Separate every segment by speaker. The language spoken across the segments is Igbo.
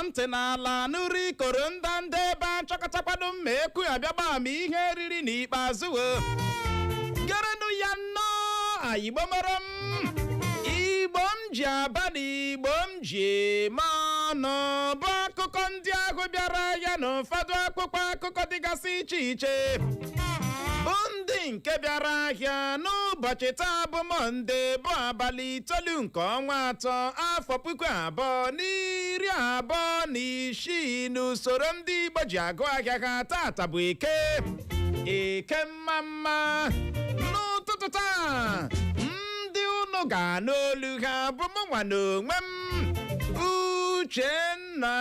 Speaker 1: ntị n'ala nuri koro ndanda ebe achọkọtakwado mma ekwu abịagba ma ihe eriri n'ikpeazụ gerenụ ya nnọọ Igbo mara m Igbo m ji aba na Igbo m ji eme ọnụ bụ akụkọ ndị ahụ bịara ya n'ụfọdụ akwụkwọ akụkọ dịgasị iche iche bụ ndị nke bịara ahịa n'ụbọchị taa bụ Mọnde bụ abalị 9 nke ọnwa 3 afọ 2026 n'usoro ndị Igbo ji agụ ahịa ha tata bụ eke mma n'ụtụtụ taa ndị unu ga-anụ olu ha bụ mụnwa n'onwe m Uchenna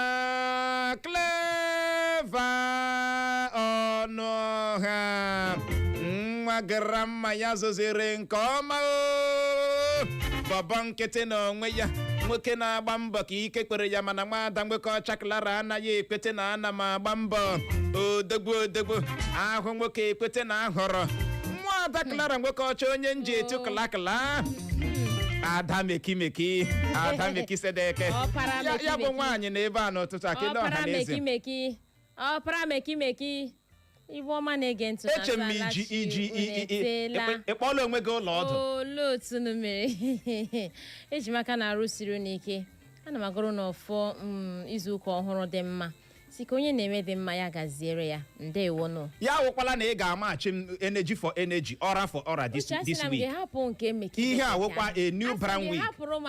Speaker 1: Clever Ọnụọha nwa gramma ya zozere nke ọma bọbọ nkịtị n'onwe ya nwoke na-agba mbọ ka ike kwere ya mana nwada nwoke ọcha Clara anaghị ekwete na ana m agba mbọ odogwu ahụ nwoke ekwete na ahọrọ nwada Clara nwoke ọcha onye nji etu kla Ada meki sedeke ya bụ nwaanyị na ebe a n'ụtụtụ akele ọha na eze
Speaker 2: ọpara meki Igbo ọma na-ege ntị
Speaker 1: eche m iji ịkpọla onwe gị ụlọ ọdụ
Speaker 2: otu mere eji maka na arụ siri n'ike ana m agụrụ n'ọfọ izu ụka ọhụrụ dị mma si ka onye na-eme dị mma ya gaziere ya ndewonụ
Speaker 1: ya wụkwala na ị ga-amachi m energy for energy ọra for ọra this week ihe awụkwa a new brand week
Speaker 2: hapụrụ m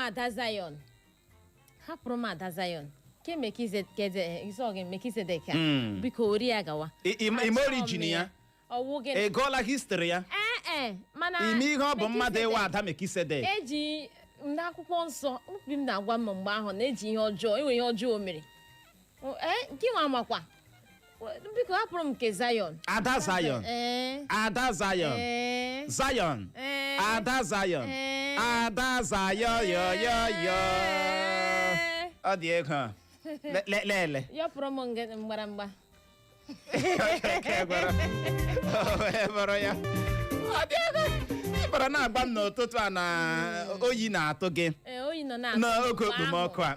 Speaker 2: Ada Zion ke Mekizedek biko ori ya gawa
Speaker 1: ime origin ya ị gụọla history ya
Speaker 2: mana
Speaker 1: ime ihe ọ bụ mmadụ ịwa Ada Mekizedek
Speaker 2: eji ndị akwụkwọ nsọ obi m na-agwa m mgbe ahụ na-eji ihe ọjọọ enwe ihe ọjọọ o mere nke nwa amakwa biko hapụrụ m nke Zion
Speaker 1: Ada Zion Ada Zion Zion Ada Zion Ada Zion yo ọ dị ego lele
Speaker 2: yọpụrụ m mgbaramgba
Speaker 1: ya ịbara na-agba m n'ụtụtụ a na oyi na-atụ gị n'oge okpomọkụ a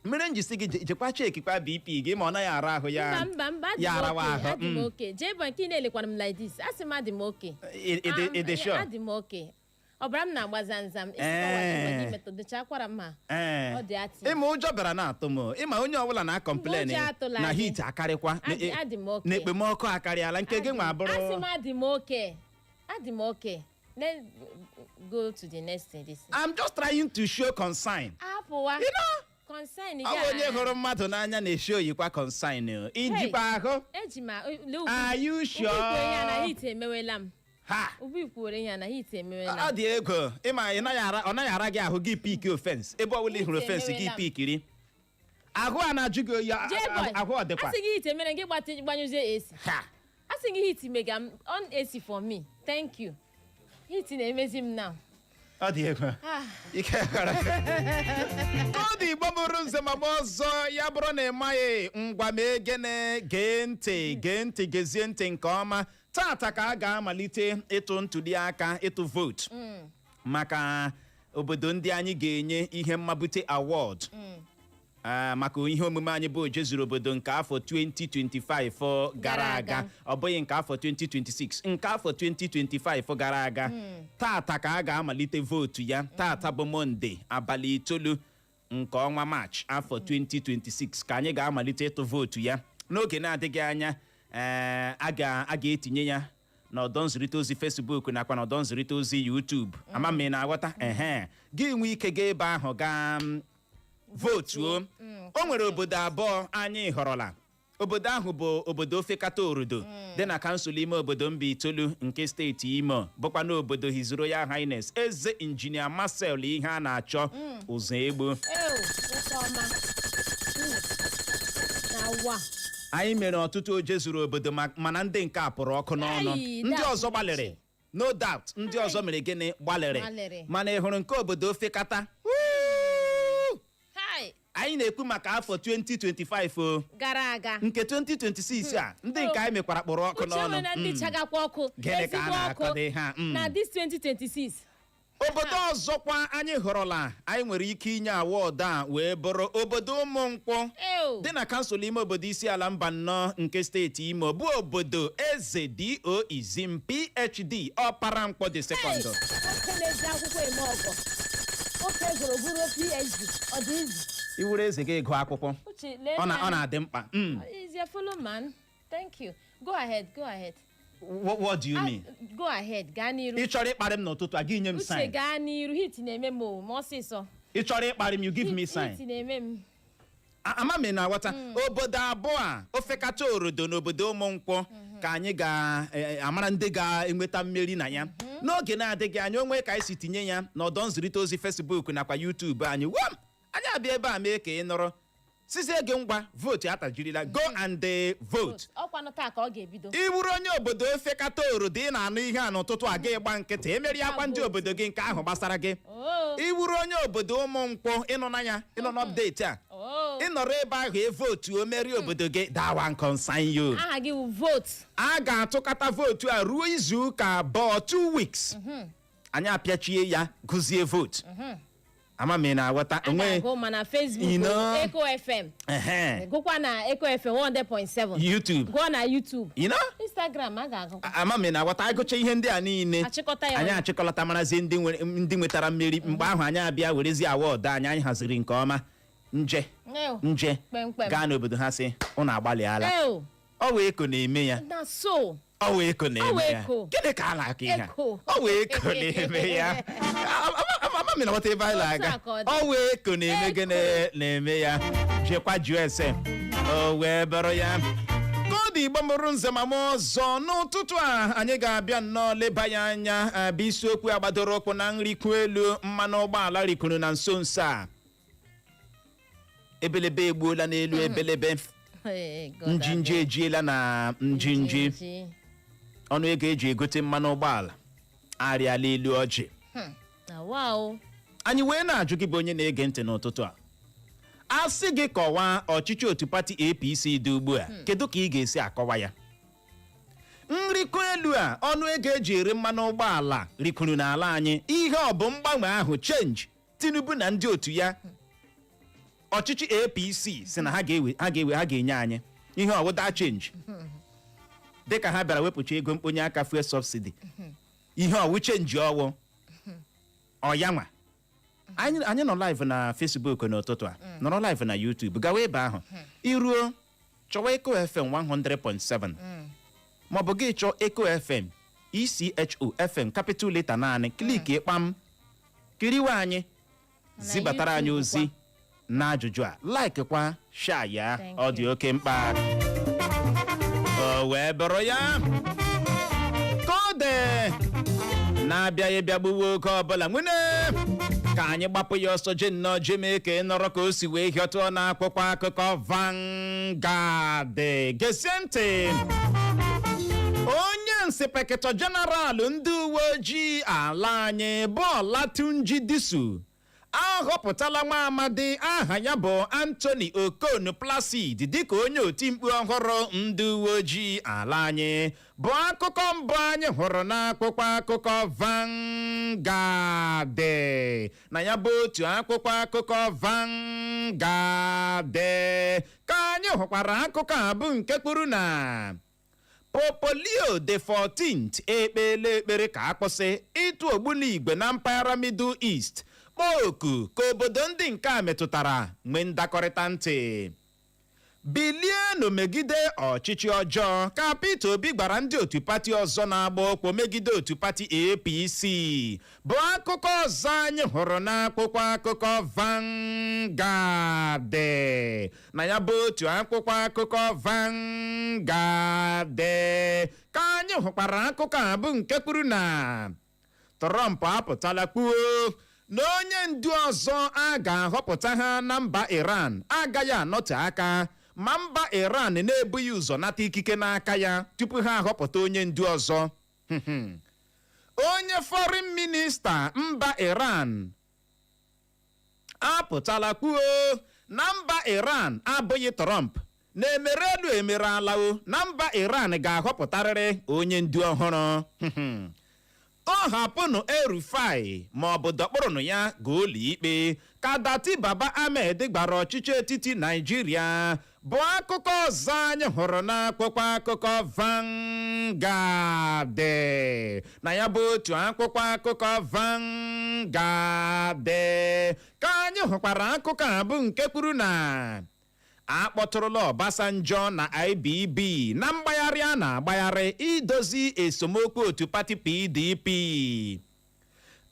Speaker 1: mmiri njisi gị jekwa chekikwa BP gị ma ọ naghị ara ahụ ya ya arawa ahụ
Speaker 2: jee bụ nke ị na-elekwara m like this asị m adị m oke adị m oke ọbara m na-agba zamzam metụdịchakwara m ha ọ dị atị
Speaker 1: ịma ụjọ bịara na-atụ m ịma onye ọbụla na-akọmplen na hit akarịkwa na ekpemọkụ akarịala nke gị nwa abụrụ
Speaker 2: asị m adị m oke let's go to the next thing.
Speaker 1: I'm just trying to show concern.
Speaker 2: Apụwa concern
Speaker 1: ya onye hụrụ mmadụ n'anya na-eshi oyikwa concern ijikwa ahụ are you sure
Speaker 2: na hit emewela m ubi kwuore ya na hit emewela
Speaker 1: ọ dị ego ịma ọ naghị ara gị ahụ gị pik offense ebe ọbụla ị hụrụ offense gị pikiri ahụ a na-ajụ gị oyi ahụ ọ dịkwa
Speaker 2: asị gị hit emere gị gbanyụzie AC asị gị hit mega on AC for me thank you hit na-emezi m now
Speaker 1: ọ dị ego ike gara ọ dị Igbo bụrụ nze ma ọzọ ya bụrụ na ịmaghị ngwa ma egene gee ntị gezie ntị nke ọma tata ka a ga-amalite ịtụ ntuli aka ịtụ vote maka obodo ndị anyị ga-enye ihe mmabute award maka ihe omume anyị bụ ojezuru obodo nke afọ 2025 gara aga ọ bụghị nke afọ 2026 nke afọ 2025 gara aga tata ka a ga-amalite votu ya tata bụ Mọnde abalị 9 nke ọnwa Maachị afọ 2026 ka anyị ga-amalite ịtụ votu ya n'oge na-adịghị anya a ga-etinye ya n'ọdọ nzirịta ozi Facebook nakwa n'ọdọ nzirịta ozi YouTube ama m na-aghọta gị nwee ike gaa ebe ahụ gaa votuo o nwere obodo abụọ anyị họrọla obodo ahụ bụ obodo Ofekata Orodo dị na kansụl ime obodo Mbaitolu nke steeti Imo bụkwa na obodo His Royal Highness Eze Injinia Marcel ihe a na-achọ ụzọ egbo anyị mere ọtụtụ oje zuru obodo mana ndị nke a pụrụ ọkụ n'ọnụ ndị ọzọ gbalịrị no doubt ndị ọzọ mere gịnị gbalịrị mana ị hụrụ nke obodo Ofekata anyị na-ekwu maka afọ 2025
Speaker 2: gara aga
Speaker 1: nke 2026 a ndị nke anyị mekwara kpụrụ ọkụ n'ọnụ
Speaker 2: ndị chagakwa ọkụ
Speaker 1: gịnị ka a na-akọdị ha
Speaker 2: na this 2026
Speaker 1: obodo ọzọkwa anyị hụrụla anyị nwere ike inye awọdụ a wee bụrụ obodo Ụmụnkwụ dị na kansụl ime obodo isi ala mba nnọọ nke steeti Imo bụ obodo Eze D.O. Izim PhD Ọpara Nkwọ dị sekọndụ. Iwuru eze gị ịgụ akwụkwọ ọ na-adị mkpa.
Speaker 2: Is your fellow man? Thank you. Go ahead.
Speaker 1: What do you mean?
Speaker 2: Go ahead. Gaa n'iru.
Speaker 1: Ị chọrọ ịkparị m n'ụtụtụ a gị nye m sign.
Speaker 2: Uche gaa n'iru. Hit na-eme m ma ọsịsọ.
Speaker 1: Ị chọrọ ịkparị m, you give me sign.
Speaker 2: Hit na-eme m.
Speaker 1: Ama m na-aghọta obodo abụọ a ofekata orodo n'obodo Ụmụnkwụ ka anyị ga-amara ndị ga-enweta mmeri na ya n'oge na-adịghị anya onwe ka anyị si tinye ya n'ọdọ nzirịta ozi Facebook nakwa YouTube anyị anyị abịa ebe a mee ka ị nọrọ sizie gị ngwa vote atajirila go and vote.
Speaker 2: Ọkwanụ taa ka ọ ga-ebido.
Speaker 1: Ị bụrụ onye obodo ofekata orodo ị na-anụ ihe a n'ụtụtụ a ga-ịgba nkịtị emeri akwa ndị obodo gị nke ahụ gbasara gị. Ị bụrụ onye obodo Ụmụnkwụ ịnọ n'anya ịnọ n'update a ịnọrọ ebe ahụ evotu o meri obodo gị that one concern you.
Speaker 2: Aha gị wụ vote.
Speaker 1: A ga-atụkọta votu a ruo izu ụka abụọ 2 weeks anyị apịachie ya gụzie votu. Ama m na-aghọta
Speaker 2: onwe gụma na Facebook Eko FM gụkwa na Eko FM 100.7
Speaker 1: YouTube
Speaker 2: gụọ na YouTube
Speaker 1: Instagram
Speaker 2: a ga-agụ.
Speaker 1: Ama m na-aghọta agụcha ihe ndị a niile anyị achịkọlata marazie ndị nwetara mmeri mgbe ahụ anyị abịa werezie awọdụ anyị haziri nke ọma nje gaa n'obodo ha sị ụnụ agbalịala ọ wee eko na-eme ya ọ wee eko na-eme ya gịnị ka a na-akọ ihe ọ wee eko na-eme ya ama m na-aghọta ebe anyị na-aga ọ wee eko na-eme gịnị na-eme ya jekwa jụọ ese o wee bụrụ ya koodu Igbo mụrụ nze ma m ọzọ n'ụtụtụ a anyị ga-abịa nnọọ leba ya anya bụ isiokwu agbadoro ụkwụ na nrikwu elu mmanụ ụgbọala rikwuru na nso nso a ebelebe egbuola n'elu ebelebe njinji ejiela na njinji ọnụ ego eji egote mmanụ ụgbọala arịala elu ọjị. Anyị wee na-ajụ gị bụ onye na-ege ntị n'ụtụtụ a sị gị kọwaa ọchịchị otu pati APC dị ugbu a kedu ka ị ga-esi akọwa ya? Nrikọ elu a ọnụ ego eji ere mmanụ ụgbọala rikwuru n'ala anyị ihe ọ bụ mgbanwe ahụ change Tinubu na ndị otu ya ọchịchị APC si na ha ga-enye anyị ihe ọwụda change dịka ha bịara wepụcha ego mkponye aka fuel subsidy ihe ọwụ change ọwụ ọyanwa. Anyị nọ live na Facebook n'ụtụtụ a nọrọ live na YouTube gawa ebe ahụ iruo chọwa Eko FM 100.7 maọbụ gị chọọ Eko FM ISIOKWU FM capital letter naanị kliki kpam kiriwe anyị zibatara anyị ozi na ajụjụ a like kwa share ya ọ dị oke mkpa o wee bụrụ ya kode na-abịaghị bịa gbuwe oge ọbụla nwene ka anyị gbapụ ya ọsọ je nnọọ je mee ka ị nọrọ ka o si wee hịọtụọ n'akwụkwọ akụkọ Vanguard. Gesie ntị onye nsipekịtọ jeneralụ ndị uwe ojii ala anyị bụ Olatunji Disu ahọpụtala nwa amadi aha ya bụ Anthony Okonu Placid dịka onye otimkpu ọhụrụ ndị uwe ojii ala anyị bụ akụkọ mbụ anyị hụrụ n'akwụkwọ akụkọ Vanguard na ya bụ otu akwụkwọ akụkọ Vanguard ka anyị hụkwara akụkọ a bụ nke kwuru na Pope Leo the 14th ekpele ekpere ka akpụsị ịtụ ogbunigwe na mpaghara Middle East kpoku ka obodo ndị nke a metụtara nwee ndakọrịta ntị. Bilienu megide ọchịchị ọjọọ ka Peter Obi gbara ndị otu pati ọzọ na-agba okwu megide otu pati APC bụ akụkọ ọzọ anyị hụrụ n'akwụkwọ akụkọ Vanguard na ya bụ otu akwụkwọ akụkọ Vanguard ka anyị hụkwara akụkọ a bụ nke kwuru na Trump apụtala kwuo na onye ndu ọzọ a ga-ahọpụta ha na mba Iran agaghị anọte aka ma mba Iran na-ebughị ụzọ nata ikike n'aka ya tupu ha ahọpụta onye ndu ọzọ. Onye foreign minista mba Iran apụtala kwuo na mba Iran abụghị Trump na-emere elu emere ala na mba Iran ga-ahọpụtarịrị onye ndu ọhụrụ. ọ hapụnụ El-Rufai ma ọ bụ dọkpụrụnụ ya gaa ụlọ ikpe ka Dati Baba Ahmed gbara ọchịchị etiti Naịjirịa bụ akụkọ ọzọ anyị hụrụ n'akwụkwọ akụkọ Vanguard. Na ya bụ otu akwụkwọ akụkọ Vanguard ka anyị hụkwara akụkọ a bụ nke kwuru na akpọtụrụla Obasanjo na IBB na mgbagharị a na-agbagharị idozi esemokwu otu pati PDP.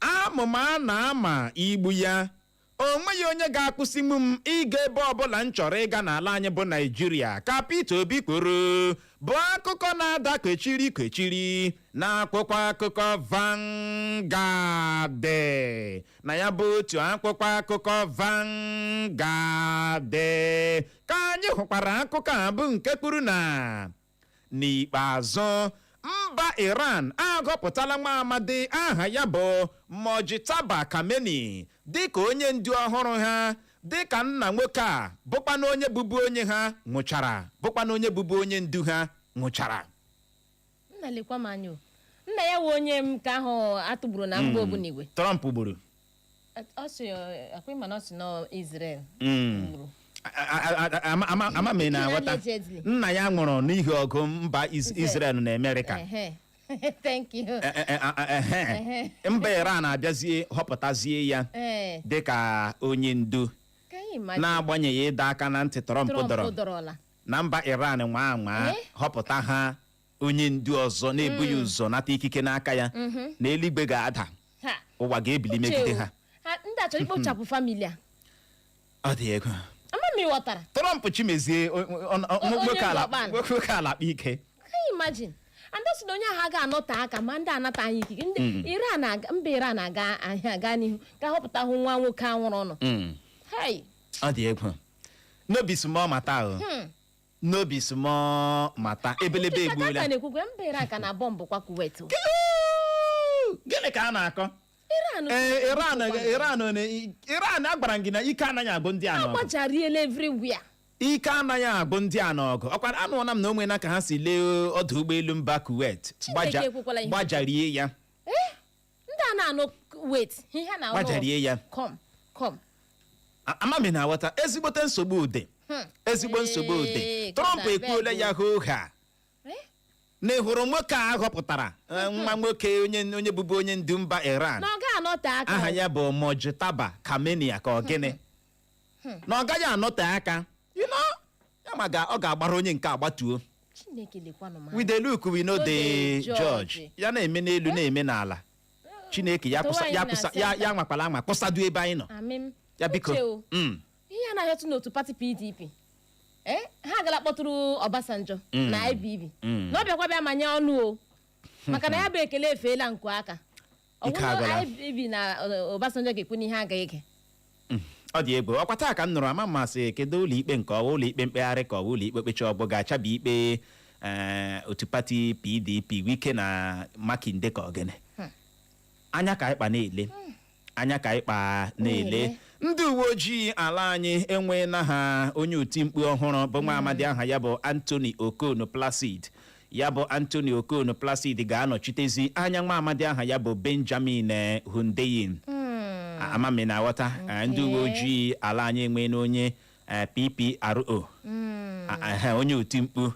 Speaker 1: Amụma a na-ama igbu ya, o nweghị onye ga-akwụsịnwu m ịga ebe ọbụla m chọrọ ịga n'ala anyị bụ Naịjirịa, ka Peter Obi kwuru, bụ akụkọ na-ada kwechiri kwechiri n'akwụkwọ akụkọ Vanguard. Na ya bụ otu akwụkwọ akụkọ Vanguard ka anyị hụkwara akụkọ a bụ nke kwuru na n'ikpeazụ mba Iran agọpụtala nwa amadi aha ya bụ Mojtaba Kameni dịka onye ndu ọhụrụ ha, dịka nna nwoke a bụkwa na onye bụbu onye ha nwụchara, bụkwa na onye bụbu onye ndu ha nwụchara.
Speaker 2: Nna lekwa m anya, nna ya wụ onye m ka ahụ atụgburu na mgbe ogbunigwe
Speaker 1: Trump gburu.
Speaker 2: Ọ sị akwai mana ọ sị na Israel gburu.
Speaker 1: Ama me na wata nna ya nwụrụ n'ihi ọgụ mba Israel na America.
Speaker 2: Thank you.
Speaker 1: Mba Iran abịazie họpụtazie ya dịka onye ndu, na-agbanyeghị ịdọ aka na ntị Trump dọrọ na mba Iran nwa họpụta ha onye ndu ọzọ na-ebu ya ụzọ nata ikike n'aka ya, na eluigwe ga-ada, ụwa ga-ebili megide ha.
Speaker 2: Ndị achọrọ ikpochapụ famili a.
Speaker 1: Ọ dị ego.
Speaker 2: Trump
Speaker 1: chimezie nwoke ala akpa ike.
Speaker 2: Can you imagine? And that's no nya ha ga-anọta aka ma ndị anata anyị ikike. Ndị mba Iran aga n'ihu ka họpụta hụ nwa nwoke anwụrụ ọnụ.
Speaker 1: Ọ dị egwu. N'obi small mata o. N'obi small mata ebelebe egbuola.
Speaker 2: Na-ekwukwe mba Iran ka na bọmbụ kwa Kuwait.
Speaker 1: Gịnị ka a na-akọ? Iran agbara gị na ike anaghị agụ ndị a n'ọgụ.
Speaker 2: Agbajariela everywhere.
Speaker 1: Ike anaghị agụ ndị a n'ọgụ. Ọkwara anụọna m na onwe na ka ha si lee ọdụ ụgbọelu mba Kuwait gbajarie ya.
Speaker 2: Ndị a na-anụ Kuwait ihe na
Speaker 1: gbajarie ya.
Speaker 2: Come.
Speaker 1: Amami na aghọta ezigbote nsogbu ude. Ezigbo nsogbu ude. Trump ekwuola ya hooha. Na hụrụ nwoke a họpụtara nwa nwoke onye bụbu onye ndu mba Iran, aha ya bụ Mojtaba Kameni ka ọ gịnị, na ọ gaghị anọte aka, ya ma ọ ga-agbara onye nke agbatuo. We dey look, we know the judge. Ya na-eme n'elu na-eme n'ala. Chineke ya nwakwala anwa kpọsadu ebe anyị nọ. Ya biko.
Speaker 2: Ihe anaghị n'otu pati PDP. Ha gara kpọtụrụ Obasanjo na IBB na ọ bịakwa bịa manye ọnụ o, maka na ya bụ ekele efeela nkwa aka. Ọ bụrụ IBB na Obasanjo ga-ekwu n'ihe aga ege.
Speaker 1: Ọ dị egwu. Ọkwa taa ka m nụrụ ama mmasị kedu ụlọ ikpe nke ọwa ụlọ ikpe mkpegharị ka ọwa ụlọ ikpe kpecha ọgbọ ga-achabi ikpe otu pati PDP Wike na Makinde ka ogene. Anya ka ịkpa na-ele. Anya ka ịkpa na-ele. Ndị uwe ojii ala anyị enwe na ha onye oti mkpu ọhụrụ bụ nwa amadi aha ya bụ Anthony Okono Placid. Ya bụ Anthony Okono Placid ga-anọchitezi anya nwa amadi aha ya bụ Benjamin Hundeyin. Amami na aghọta. Ndị uwe ojii ala anyị enwe n'onye PPRO, onye oti mkpu,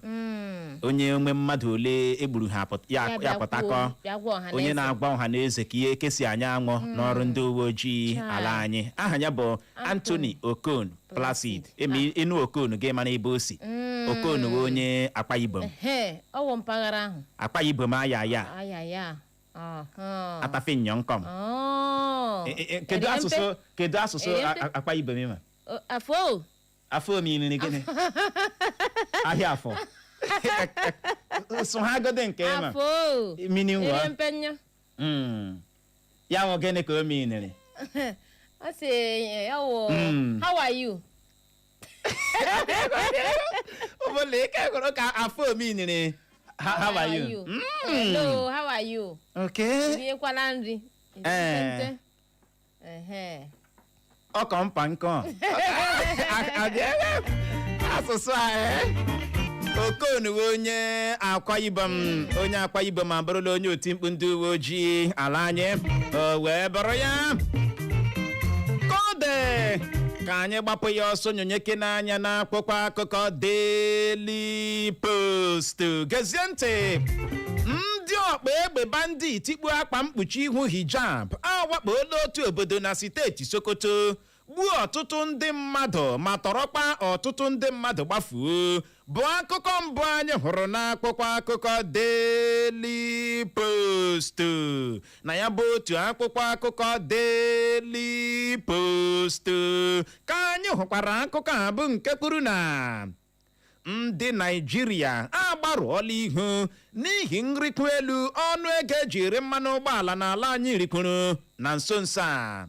Speaker 1: onye nwe mmadụ ole egburu ha ya pụtakọ, onye na-agwa ọha na eze ka ihe kesi anya aṅụ n'ọrụ ndị uwe ojii ala anyị. Aha ya bụ Anthony Okon Placid. Enu Okon ga-ema n'ebe o si. Okon bụ onye Akwa Ibom. Akwa Ibom aya atafe nyonkom. Kedu asụsụ Akwa Ibom ịma? Afọ omini gịnị? Ahịa afọ. So ha gode nke ma.
Speaker 2: Afọ.
Speaker 1: Mini nwa. Ya nwo gịnị ka o miniri?
Speaker 2: I say, how are you?
Speaker 1: Obole ka ka afọ omini. How are you?
Speaker 2: Hello, how are you?
Speaker 1: Okay.
Speaker 2: Bi kwala nri.
Speaker 1: O kompa nko. Asụsụ a Okonu onye Akwa Ibom ma bụrụla onye oti mkpu ndị uwe ojii ala anyị wee bụrụ ya kode ka anyị gbapụ ya ọsọ nyonyeke n'anya n'akwụkwọ akụkọ Daily Post. Gezie ntị. Ndị ọkpa egbe bandit tikpu akpa mkpuchi ihu hijab awakpola otu obodo na steeti Sokoto gbuo ọtụtụ ndị mmadụ ma tọrọkwa ọtụtụ ndị mmadụ gbafuo bụ akụkọ mbụ anyị hụrụ n'akwụkwọ akụkọ Daily Post. Na ya bụ otu akwụkwọ akụkọ Daily Post ka anyị hụkwara akụkọ a bụ nke kwuru na ndị Naịjirịa agbarụọla ihu n'ihi nrikwu elu ọnụego ejiri mmanụ ụgbọala n'ala anyị rikwuru na nso nso a.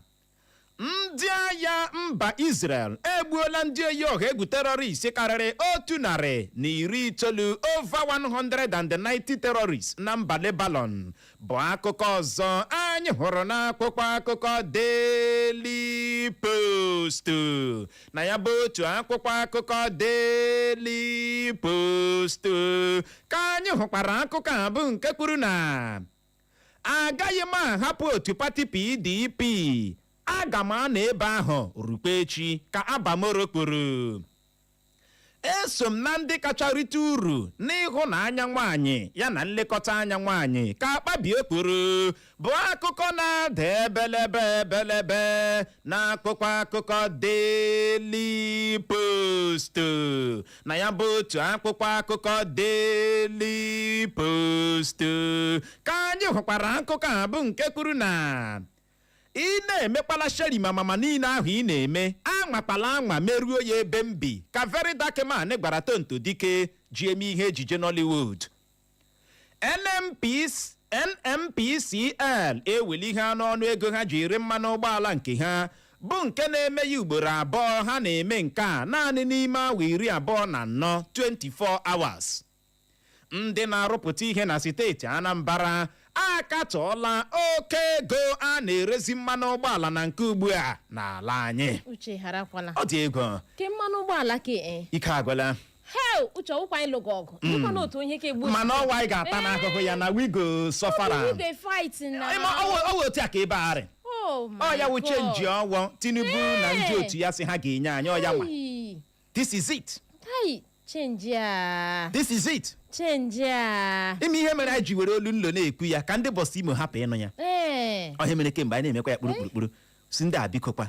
Speaker 1: Ndị agha mba Israel egbuola ndị oyi ọha egwu terọrist karịrị 190 over 190 terrorists na mba Lebanon bụ akụkọ ọzọ anyị hụrụ n'akwụkwọ akụkọ Daily Post. Na ya bụ otu akwụkwọ akụkọ Daily Post ka anyị hụkwara akụkọ a bụ nke kwuru na agaghị m ahapụ otu pati PDP, aga m anọ ebe ahụ rukwa echi ka Abamoro kwuru. Eso m na ndị kacha rite uru n'ịhụnanya nwaanyị ya na nlekọta anya nwaanyị ka Akpabio kwuru bụ akụkọ na-ada ebelebe n'akwụkwọ akụkọ Daily Post. Na ya bụ otu akwụkwọ akụkọ Daily Post ka anyị hụkwara akụkọ a bụ nke kwuru na ị na-emekwala sheri mama niile ahụ ị na-eme anwakpala anwa meruo ya ebe m bi ka Very Dark Man gwara Tonto Dike ji eme ihe ejije Nollywood. NNPCL eweli ihe n'ọnụ ego ha ji ere mmanụ ụgbọala nke ha bụ nke na-eme ya ugboro abụọ. Ha na-eme nke a naanị n'ime awa 24 24 hours. Ndị na-arụpụta ihe na steeti Anambra akatọọla oke ego a na-erezi mmanụ ụgbọala na nke ugbua n'ala anyị.
Speaker 2: Uche harakwala.
Speaker 1: Ọ dị ego.
Speaker 2: Ke mmanụ ụgbọala
Speaker 1: ike agwala.
Speaker 2: Uche ụkwa anyị lụgo ọgụ. Dịkwa n'otu onye ka egbu.
Speaker 1: Mana ọwa anyị ga-ata n'akụkụ ya na wigo sọfara.
Speaker 2: We dey fight na.
Speaker 1: Ọ otu a ka ebe arị. Ọ ya wụ chenji ọwọ Tinubu na ndị otu ya si ha ga-enye anyị ọ ya ma. This is it.
Speaker 2: Change ya.
Speaker 1: This is it.
Speaker 2: Change ya.
Speaker 1: Ime ihe mere anyị ji were olu nlo na-ekwu ya ka ndị bọs Imo hapụ ịnụ ya. Ọ ihe mere kemgbe anyị na-emekwa ya kpụrụkpụrụ si ndị abikokwa.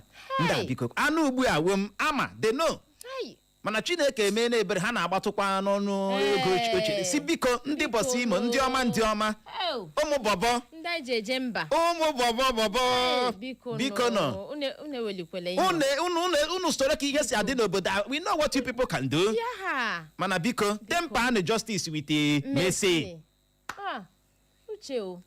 Speaker 1: Anụ ugbu a wom ama they know. Mana Chineke eme n'ebere ha na-agbatụkwa n'ọnụ ego ochie. Si biko ndị bọs Imo ndị ọma ụmụ bọbọ
Speaker 2: ndị anyị ji eje mba.
Speaker 1: Ụmụ bọbọ biko nọ. Unu soro ka ihe si adị n'obodo. We know what you people can do. Mana biko temper and justice with mercy.
Speaker 2: Uche o.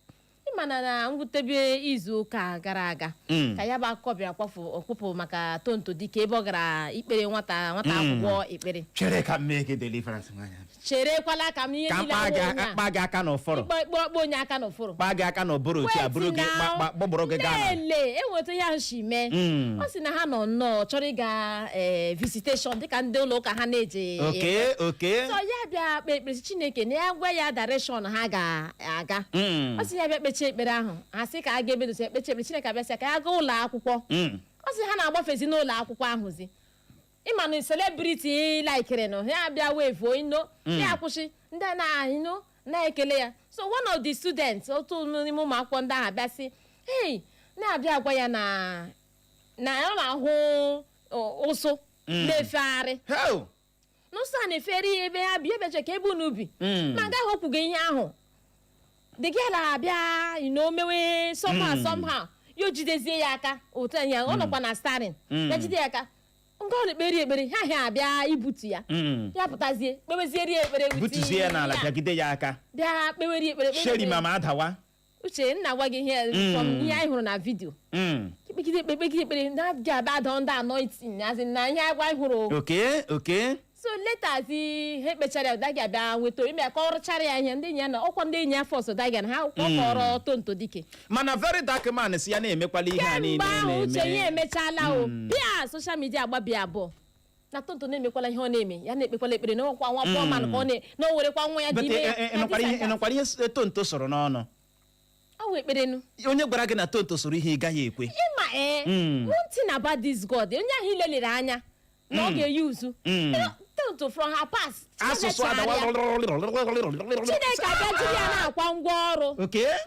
Speaker 2: Ịmana na ngwutebe izu ụka gara aga ka ya bụ akụkọ bịara ọkwụpụ maka Tonto Dike ebe ọ gara ikpere nwata akwụkwọ ekpere.
Speaker 1: Chere ka m mee gị deliverance nwanyị.
Speaker 2: Cherekwala ka m ihe niile
Speaker 1: kpa gị aka n'ụfọrọ.
Speaker 2: Kpọkpọ onye aka n'ụfọrọ.
Speaker 1: Kpa gị aka n'ụbụrụ otu abụrụ gị gbọgbọrọ gị gaa.
Speaker 2: Enweta ihe ahụ si mee. Ọ sị na ha nọ nnọọ chọrọ ịga visitation dịka ndị ụlọ ụka ha na-eje.
Speaker 1: Okay.
Speaker 2: So ya bịa kpe ekpere Chineke na ya gwa ya direction ha ga-aga. Ọ sị ya bịa kpechi ekpere ahụ. Ha sị ka a ga-ebedosi ekpechi ekpere Chineke abịa sị ka ya gaa ụlọ akwụkwọ. Ọ sị ha na-agbafezi n'ụlọ akwụkwọ ahụzi. Ịmanụ celebrity laikere no ya bịa wevuo ya akwụsị ndị na-ekele ya. So one of the students otu n'ime ụmụ akwụkwọ ndị ahụ bịa sị na-abịa agwa ya na ya na-ahụ ụsụ na-efegharị. N'ụsụ a na-eferi ebe ha bi ebeche ka ebe unu bi ma agaghị okwugo ihe ahụ. The girl abịa mewe somehow yo jidezie ya aka otu ya ọ nọkwa na starin ya jide ya aka nke ọ na-ekperi ha abịa ibutu ya ya pụtazie kpewezieri ekpere
Speaker 1: butuzie ya n'ala bịagide ya aka
Speaker 2: bịa kpeweri ekpere
Speaker 1: sheri mama adawa.
Speaker 2: Uche nna gwa gị ihe ihe anyị hụrụ na vidio kpegide ekpere na-abịa abịa ndị anointing azị na ihe anyị hụrụ.
Speaker 1: Okay.
Speaker 2: So later he kpechara dagị abịa nweta ime ka ọ rụchara ya ihe ndị enyi ya na ọkwa ndị enyi ya fọs dagị na ha kpọrọ Tonto Dike.
Speaker 1: Mana Very Dark Man si ya na-emekwala ihe a niile
Speaker 2: na-eme. Uche ya emechala o bịa social media agbabia abụọ na tonto na-emekwala ihe ọ na-eme ya na-ekpekwala ekpere na ọkwa nwa pụọ manụ ka ọ na o werekwa nwa ya dị ime ya
Speaker 1: ịnụkwara ihe tonto soro n'ọnụ
Speaker 2: ọ wee ekpere nu
Speaker 1: onye gwara gị na tonto soro ihe ị gaghị ekwe
Speaker 2: ịma one thing about this God onye ahụ ilelere anya na ọ ga-eyi uzu tonto from her past
Speaker 1: asụsụ
Speaker 2: Chineke abịa jiri ya na-akwa ngwa ọrụ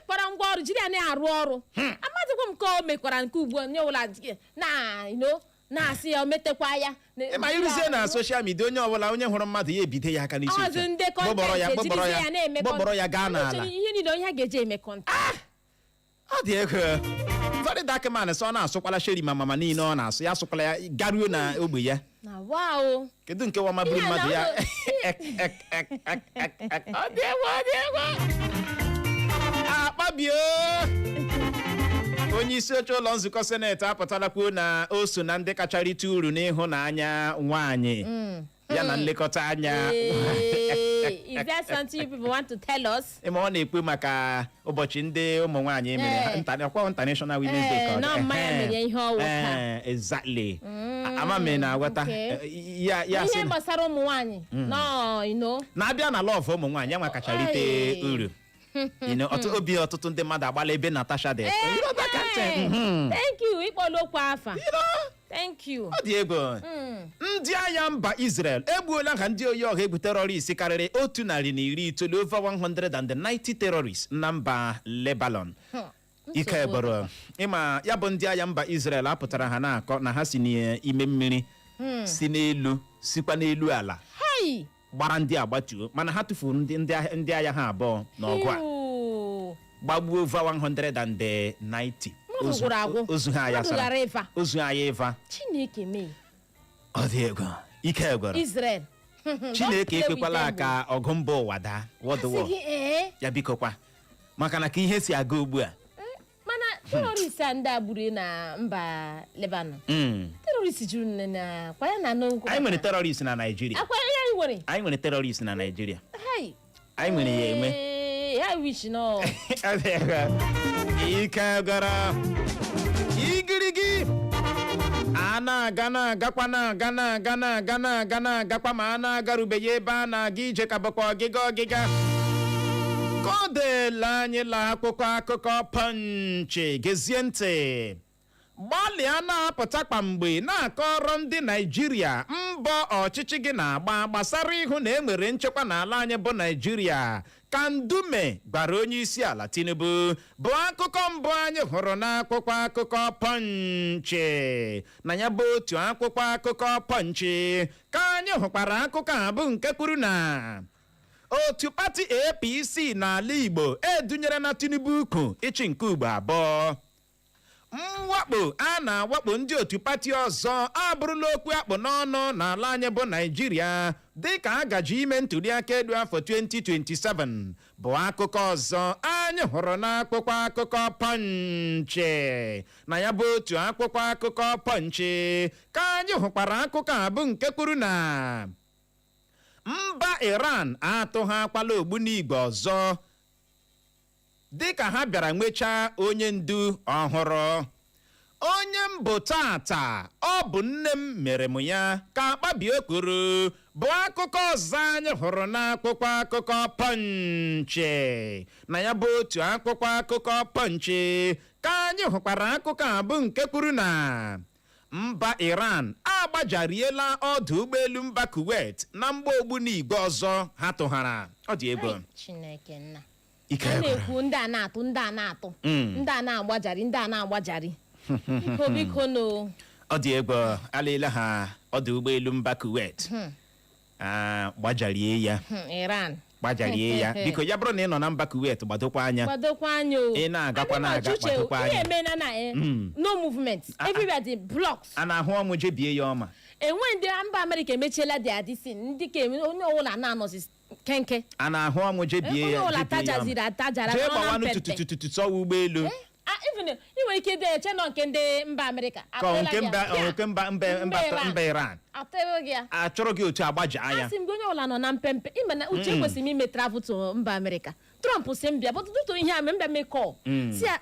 Speaker 2: kpara ngwa ọrụ jiri ya na-arụ ọrụ amadịkwa m ka o mekwara nke ugbu a nye ọbụla na-asị ya o metekwa ya
Speaker 1: ma ịrụzie na soshal midia onye ọbụla onye hụrụ mmadụ ya ebido ya aka n'isi gbọbọrọ ya gaa n'ala
Speaker 2: ihe niile onye ha ga-eji eme kọnta
Speaker 1: ọ dị ego ụfọdụ dakịman sọ ọ na-asụkwala sheri ma mama niile ọ na-asụ ya asụkwala ya garuo na ogbe ya kedu nke wama bụrụ mmadụ ya ọ dị egwu akpabio onye isi oche ụlọ nzukọ seneti apụtala kwuo na o so na ndị kacha rite uru n'ịhụnanya nwaanyị ya na nlekọta anya
Speaker 2: Is there something you people want to tell us?
Speaker 1: Ema ọ na-ekwu maka ụbọchị ndị ụmụ nwaanyị mere International Women's Day
Speaker 2: no mmanya mere ihe ọwụ
Speaker 1: exactly amame na agwata ya
Speaker 2: ihe gbasara ụmụ nwaanyị no
Speaker 1: na-abịa na love ụmụ nwaanyị nwa kacha rite uru obi ọtụtụ ndị mmadụ agbala ebe Natasha dị
Speaker 2: thank you ịkpọla okwu afa thank you
Speaker 1: ọ dị ego ndị agha mba Israel egbuola ka ndị oyi ọha egwu terrorist karịrị 190 over 190 terrorists na mba Lebanon ike gboro ịma ya bụ ndị agha mba Israel apụtara ha na-akọ na ha si n'ime mmiri si n'elu sikwa n'elu ala gbara ndị agbatuo mana ha tụfuru ndị agha ha abụọ n'ọgụ a gbagbuo over 190 ozu ha ya sara ozu ha ya ịva
Speaker 2: Chineke mee
Speaker 1: ọ dị ego ike gwara
Speaker 2: Israel
Speaker 1: Chineke ekwekwala ka ọgụ mba ụwa daa wọdụwọ ya bikokwa maka na ka ihe si aga ugbu a
Speaker 2: mana terrorist ndị agburu na mba Lebanon terrorist juru na kwa ya na n'okwu
Speaker 1: anyị nwere terrorist na Nigeria anyị nwere terrorist na Nigeria anyị nwere ya enwe
Speaker 2: I wish no
Speaker 1: ike gara igirigi a na-aga na-agakwa ma a na-agarubeghị ebe a na-aga ije ka bụkwa ọgịga ka ọ dịla anyị la akwụkwọ akụkọ Punch gezie ntị gbalịa na-apụta kwa mgbe na-akọrọ ndị Naịjirịa mbọ ọchịchị gị na-agba gbasara ịhụ na enwere nchekwa n'ala anyị bụ Naịjirịa ka Ndume gwara onye isi ala Tinubu bụ akụkọ mbụ anyị hụrụ n'akwụkwọ akụkọ Punch na ya bụ otu akwụkwọ akụkọ Punch ka anyị hụkwara akụkọ a bụ nke kwuru na otu pati APC n'ala Igbo edunyere na Tinubu ukwu ịchị nke ugbo abụọ mwakpo a na-awakpo ndị otu pati ọzọ abụrụla okwu akpụ n'ọnụ n'ala anyị bụ Naịjirịa dịka a gaji ime ntụliaka elu afọ 2027 bụ akụkọ ọzọ anyị hụrụ n'akwụkwọ akụkọ Punch na ya bụ otu akwụkwọ akụkọ Punch ka anyị hụkwara akụkọ a bụ nke kwuru na mba Iran atụghakwala ogbunigwe ọzọ dịka ha bịara nwechaa onye ndu ọhụrụ onye mbụ tata ọ bụ nne m mere m ya ka akpabio kwuru bụ akụkọ ọzọ anyị hụrụ n'akwụkwọ akụkọ Punch na ya bụ otu akwụkwọ akụkọ Punch ka anyị hụkwara akụkọ a bụ nke kwuru na mba Iran agbajariela ọdụ ụgbọelu mba Kuwait na mgba ogbunigwe ọzọ ha tụghara ọ dị ego
Speaker 2: Chineke nna a na-ekwu ndị a na-atụ ndị a na-agbajari biko no
Speaker 1: ọ dị egwu alịla ha ọdụ ụgbọelu mba Kuwait gbajarie ya
Speaker 2: Iran
Speaker 1: gbajarie ya biko ya bụrụ na ị nọ na mba Kuwait gbadokwa anya ị na-agakwa na-aga gbadokwa anya
Speaker 2: no movement everybody blocks
Speaker 1: a na-ahụ ọmụ jebie ya ọma
Speaker 2: enwe ndị mba Amerịka emechiela dị adịsị ndị ka onye ọbụla na-anọzi kenke
Speaker 1: a na-ahụ ọmụ jebie ya jee gbawanụ tutututu sọwa ụgbọelu
Speaker 2: ị nwere ike eche nọ nke ndị mba Amerịka
Speaker 1: nke mba Iran achọrọ gị otu agbaja anya
Speaker 2: asị m gị onye ọbụla nọ na mpempe ịma na uche kwesịrị m ime travel to mba Amerịka Trump si m bịa bụtụtụ ihe a mbịa mekọ si ya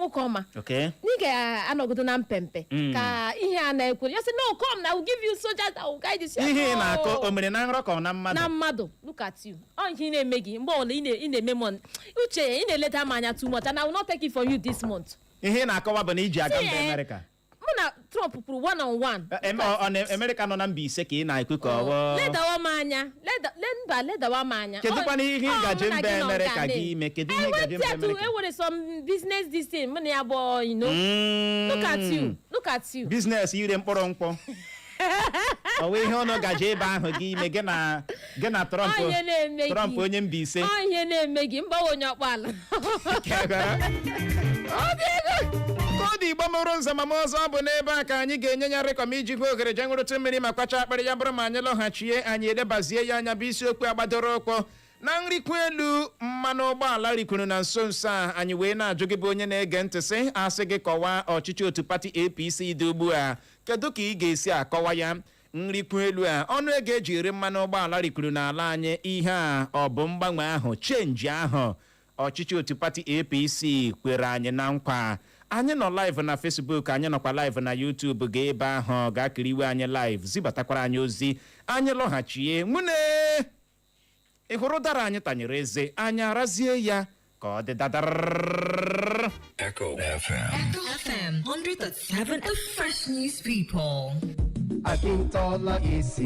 Speaker 2: Ukoma.
Speaker 1: Okay.
Speaker 2: Niga anogodo na mpempe. Ka ihe a na-ekwu. You say no, come, I will give you soldiers that will guide you.
Speaker 1: Ihe na akọ o mere na nrọ ka na mmadụ.
Speaker 2: Na mmadụ. Look at you. On ihe na-eme gị mgbe ọla ị na-eme mon. Uche, ị na-eleta m anya too much and I will not take it from you this month.
Speaker 1: Ihe na akọwa bụ na iji aga mba America.
Speaker 2: Muna Trump kwuru one on one.
Speaker 1: America nọ na mba ise ka ị na-ekwu ka ọwọ.
Speaker 2: Ledawa m anya. Ledawa m anya.
Speaker 1: Kedụkwana ihe ị gaje mba America gị ime? Kedu ihe ị gaje mba America?
Speaker 2: I went there to some business this thing. Muna ya boy, you know. Look at you. Look at you.
Speaker 1: Business ire mkpọrọ mkpọ. Owe ihe ọnụ gaje ebe ahụ gị ime gị na Trump onye mba ise.
Speaker 2: Ihe na-eme gị mgbawa onye ọkpala.
Speaker 1: Kodi Igbo mụrụ nze ma ọzọ bụ n'ebe a ka anyị ga-enye ya rịkọm iji hụ ogere je nwụrụtụ mmiri ma kwacha akpịrị ya bụrụ ma anyị lọghachie anyị elebazie ya anya bụ isiokwu agbadoro ụkwụ na nrikwu elu mmanụ ụgbọala rikwuru na nso nso a anyị wee na-ajụ gị bụ onye na-ege ntị sị asị gị kọwaa ọchịchị otu pati APC dị ugbu a kedu ka ị ga-esi akọwa ya nrikwu elu a ọnụ ego eji eri mmanụ ụgbọala rikwuru n'ala anyị ihe a ọ bụ mgbanwe ahụ chenji ahụ ọchịchị otu pati APC kwere anyị na nkwa anyị nọ live na Facebook anyị nọkwa live na YouTube ga ebe ahụ ga-akiriwe anyị live zibatakwara anyị ozi anyị lọghachie nwune ị hụrụ dara anyị tanyere eze anyị arazie ya ka ọ dị dadar.
Speaker 3: Echo FM 100.7 the fresh news people.
Speaker 4: Akintola AC,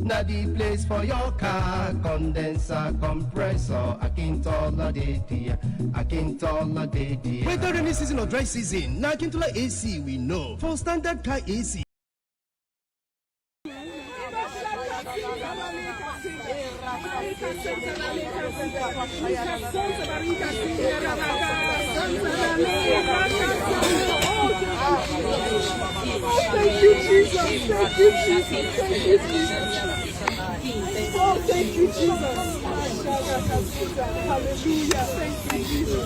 Speaker 4: na the place for your car, condenser, compressor, Akintola DD, Akintola DD.
Speaker 5: Whether rainy season or dry season, na Akintola AC we know. For standard car AC.
Speaker 6: Thank you, Jesus. Thank you, Jesus. Thank you, Jesus. Oh, thank you, Jesus. Hallelujah. Thank you, Jesus.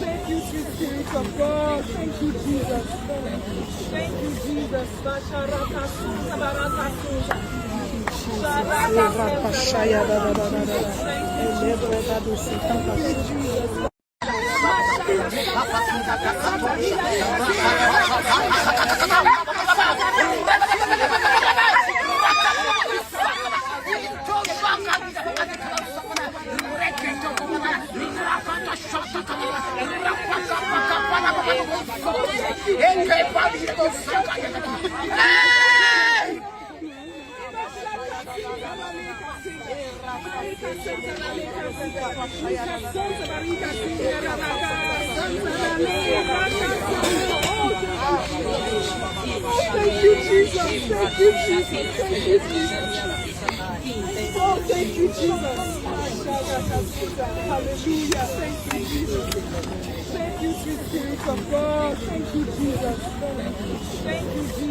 Speaker 6: Thank you, sweet Spirit of God. Thank you, Jesus. Thank you, Jesus. Thank you, Jesus. Thank you, Jesus. Thank you, Jesus. Oh, thank you, Jesus. Hallelujah. Thank you, Jesus. Thank you, sweet Spirit of God. Thank you, Jesus. Thank you, Jesus. Thank you, Jesus.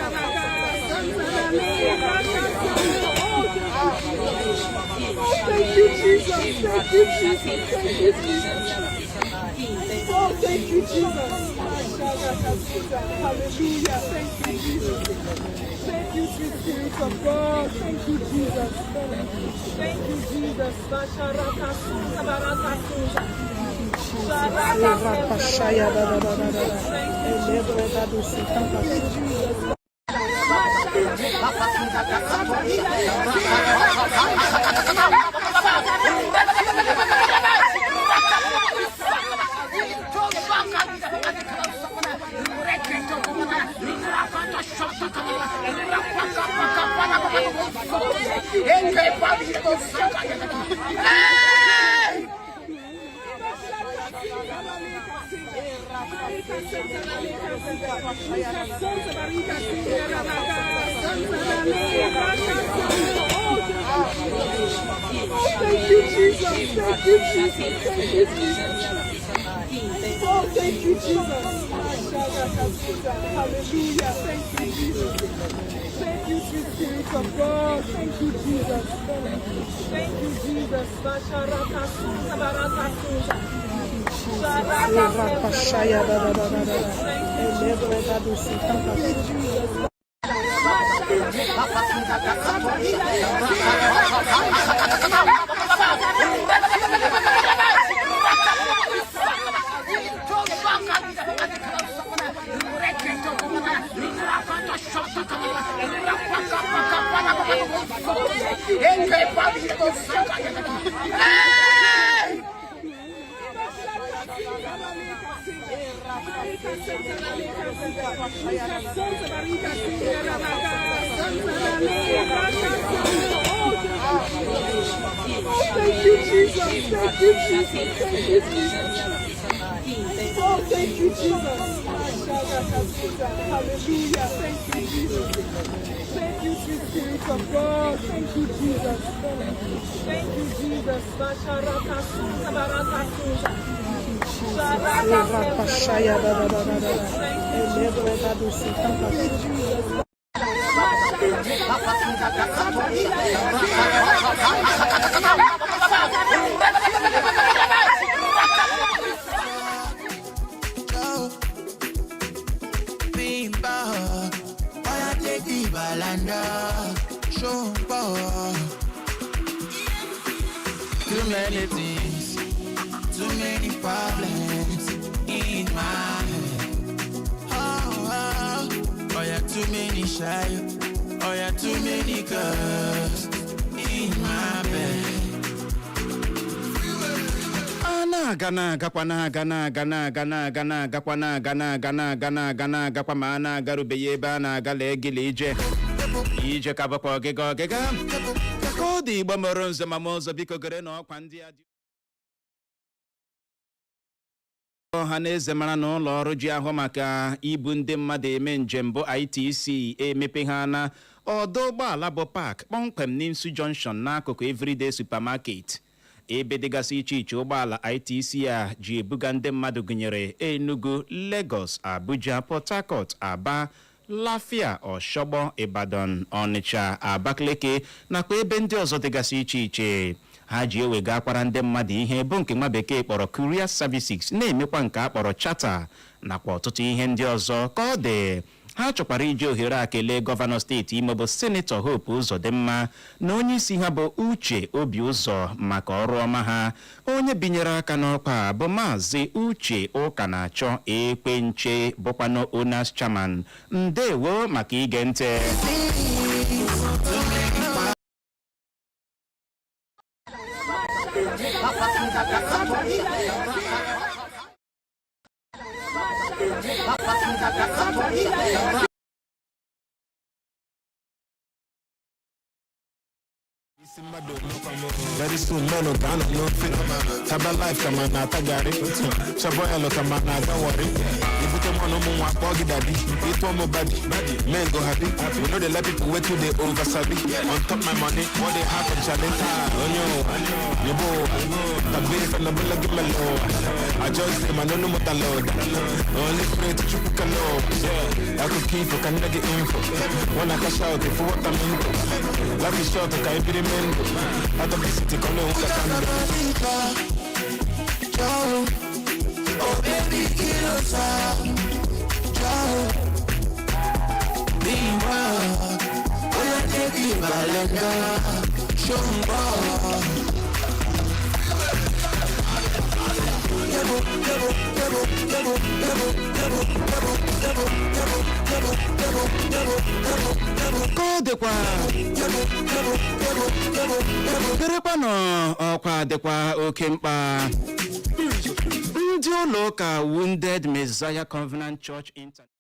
Speaker 6: Thank you, Jesus. Thank you, Jesus. Oh, thank you, Jesus. Hallelujah. Thank you, Jesus. Thank you, sweet Spirit of God. Thank you, Jesus. Thank you, Jesus. Thank you, Jesus. Thank you, Jesus. Thank you, Jesus. Oh, thank you, Jesus. Hallelujah. Thank you, Jesus. Thank you, sweet Spirit of God. Thank you, Jesus. Thank you, Jesus. Thank you, Jesus. Thank you, Jesus. Thank you, Jesus. Oh, thank you, Jesus. Hallelujah. Thank you, Jesus. Thank you, sweet Spirit of God. Thank you, Jesus. Thank you, Jesus.
Speaker 7: Too many things, too many problems in my head. Oh, yeah, too many shy. Oh, yeah, too many girls in my bed.
Speaker 1: na-agakwa ma a na-agarubeghị ebe a na-agala egili ije ka bụkwa ọgịga ka ọ dị Igbo mụrụ nze ma ọzọ biko gere na ọkwa ndị a dị ọha na eze mara na ụlọ ọrụ ji ahụ maka ibu ndị mmadụ eme njem bụ ITC emepe ha na ọdọ ụgbọala bụ park kpọmkwem n'Insu Junction n'akụkụ Everyday Supermarket. Ebe dịgasị iche iche ụgbọala ITC a ji ebuga ndị mmadụ gụnyere Enugu, Lagos, Abuja, Port Harcourt, Aba, Lafia, Oshogbo, Ibadan, Onitsha, Abakaliki nakwa ebe ndị ọzọ dịgasị iche iche. Ha ji ewega akwara ndị mmadụ ihe bụ nke nwa bekee kpọrọ courier services na-emekwa nke akpọrọ charter nakwa ọtụtụ ihe ndị ọzọ ka ọ dị. Ha chọkwara iji ohere a kelee gọvanọ steeti Imo bụ Senator Hope Uzodimma na onye isi ha bụ Uche Obiụzọ maka ọrụ ọma ha. Onye binyere aka n'ọkwa bụ Maazị Uche Ụkanachọ Ekwenche bụkwanụ owners chairman. Ndewo maka ige ntị.
Speaker 8: Very soon, no Ghana, no fit. Taba life, come on, Natagari. Chaboyalo, come on, don't worry. If you come on, no more, boggy daddy. Eat one more body. Men go happy. We know they let people wait till they over sabi. On top my money, what they happen, challenge. Oh, you go. The beef and the bullet, give me low. I just say, man, no more than load. Only pray to you can know. I could keep for can get info. When I cash out, if what I'm into. Life is short, I can't be the man. I don't be sitting on the Joe, oh baby, kill us out. Joe, be wild. When I take you by show me
Speaker 1: Ka dịkwa dịrịkwa n'ọkwa dịkwa oke mkpa. Ndị ụlọ ụka Wounded Messiah Covenant Church International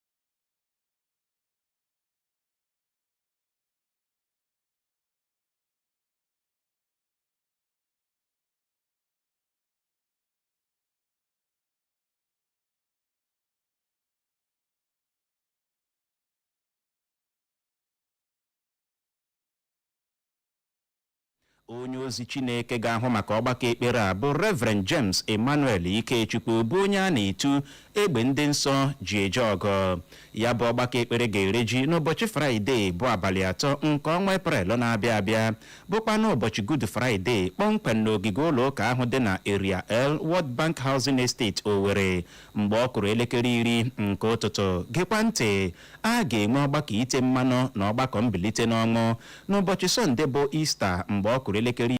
Speaker 1: onye ozi Chineke ga-ahụ maka ọgbakọ ekpere a bụ Reverend James Emmanuel Ikechukwu bụ onye a na-etu egbe ndị nsọ ji eje ọgọ. Ya bụ ọgbakọ ekpere ga-ereji n'ụbọchị Fraịde bụ abalị 3 nke ọnwa Eprel na-abịa abịa bụkwa n'ụbọchị Good Friday kpọmkwem n'ogige ụlọ ụka ahụ dị na Area L World Bank Housing Estate Owerri mgbe ọ kụrụ elekere 10 nke ụtụtụ. Gekwa ntị, a ga-enwe ọgbakọ ite mmanụ na ọgbakọ mbilite n'ọnwụ n'ụbọchị Sọnde bụ Easter mgbe ọ kụrụ elekere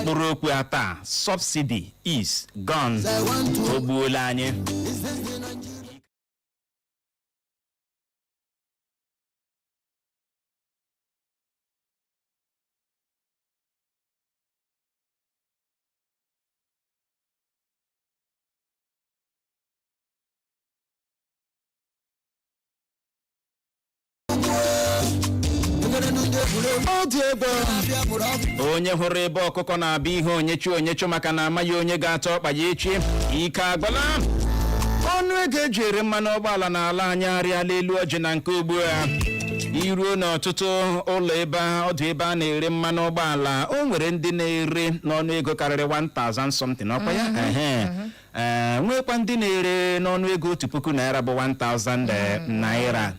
Speaker 1: mkpụrụ okwu ata subsidy is gone o gbuola anyị. onye hụrụ ebe ọkụkọ na-abịa ihe onyechu maka na amaghị onye ga-atọ ọkpa ya echi ike agwala. ọnụ ego eji ere mmanụ ụgbọala n'ala anyị arịala elu ọjị na nke ugbu a. iruo n'ọtụtụ ụlọ ọdụ ebe a na-ere mmanụ ụgbọala o nwere ndị na-ere n'ọnụ ego karịrị 1000 something ọkwa ya nwekwa ndị na-ere n'ọnụ ego 1000 naira bụ 1000 naira.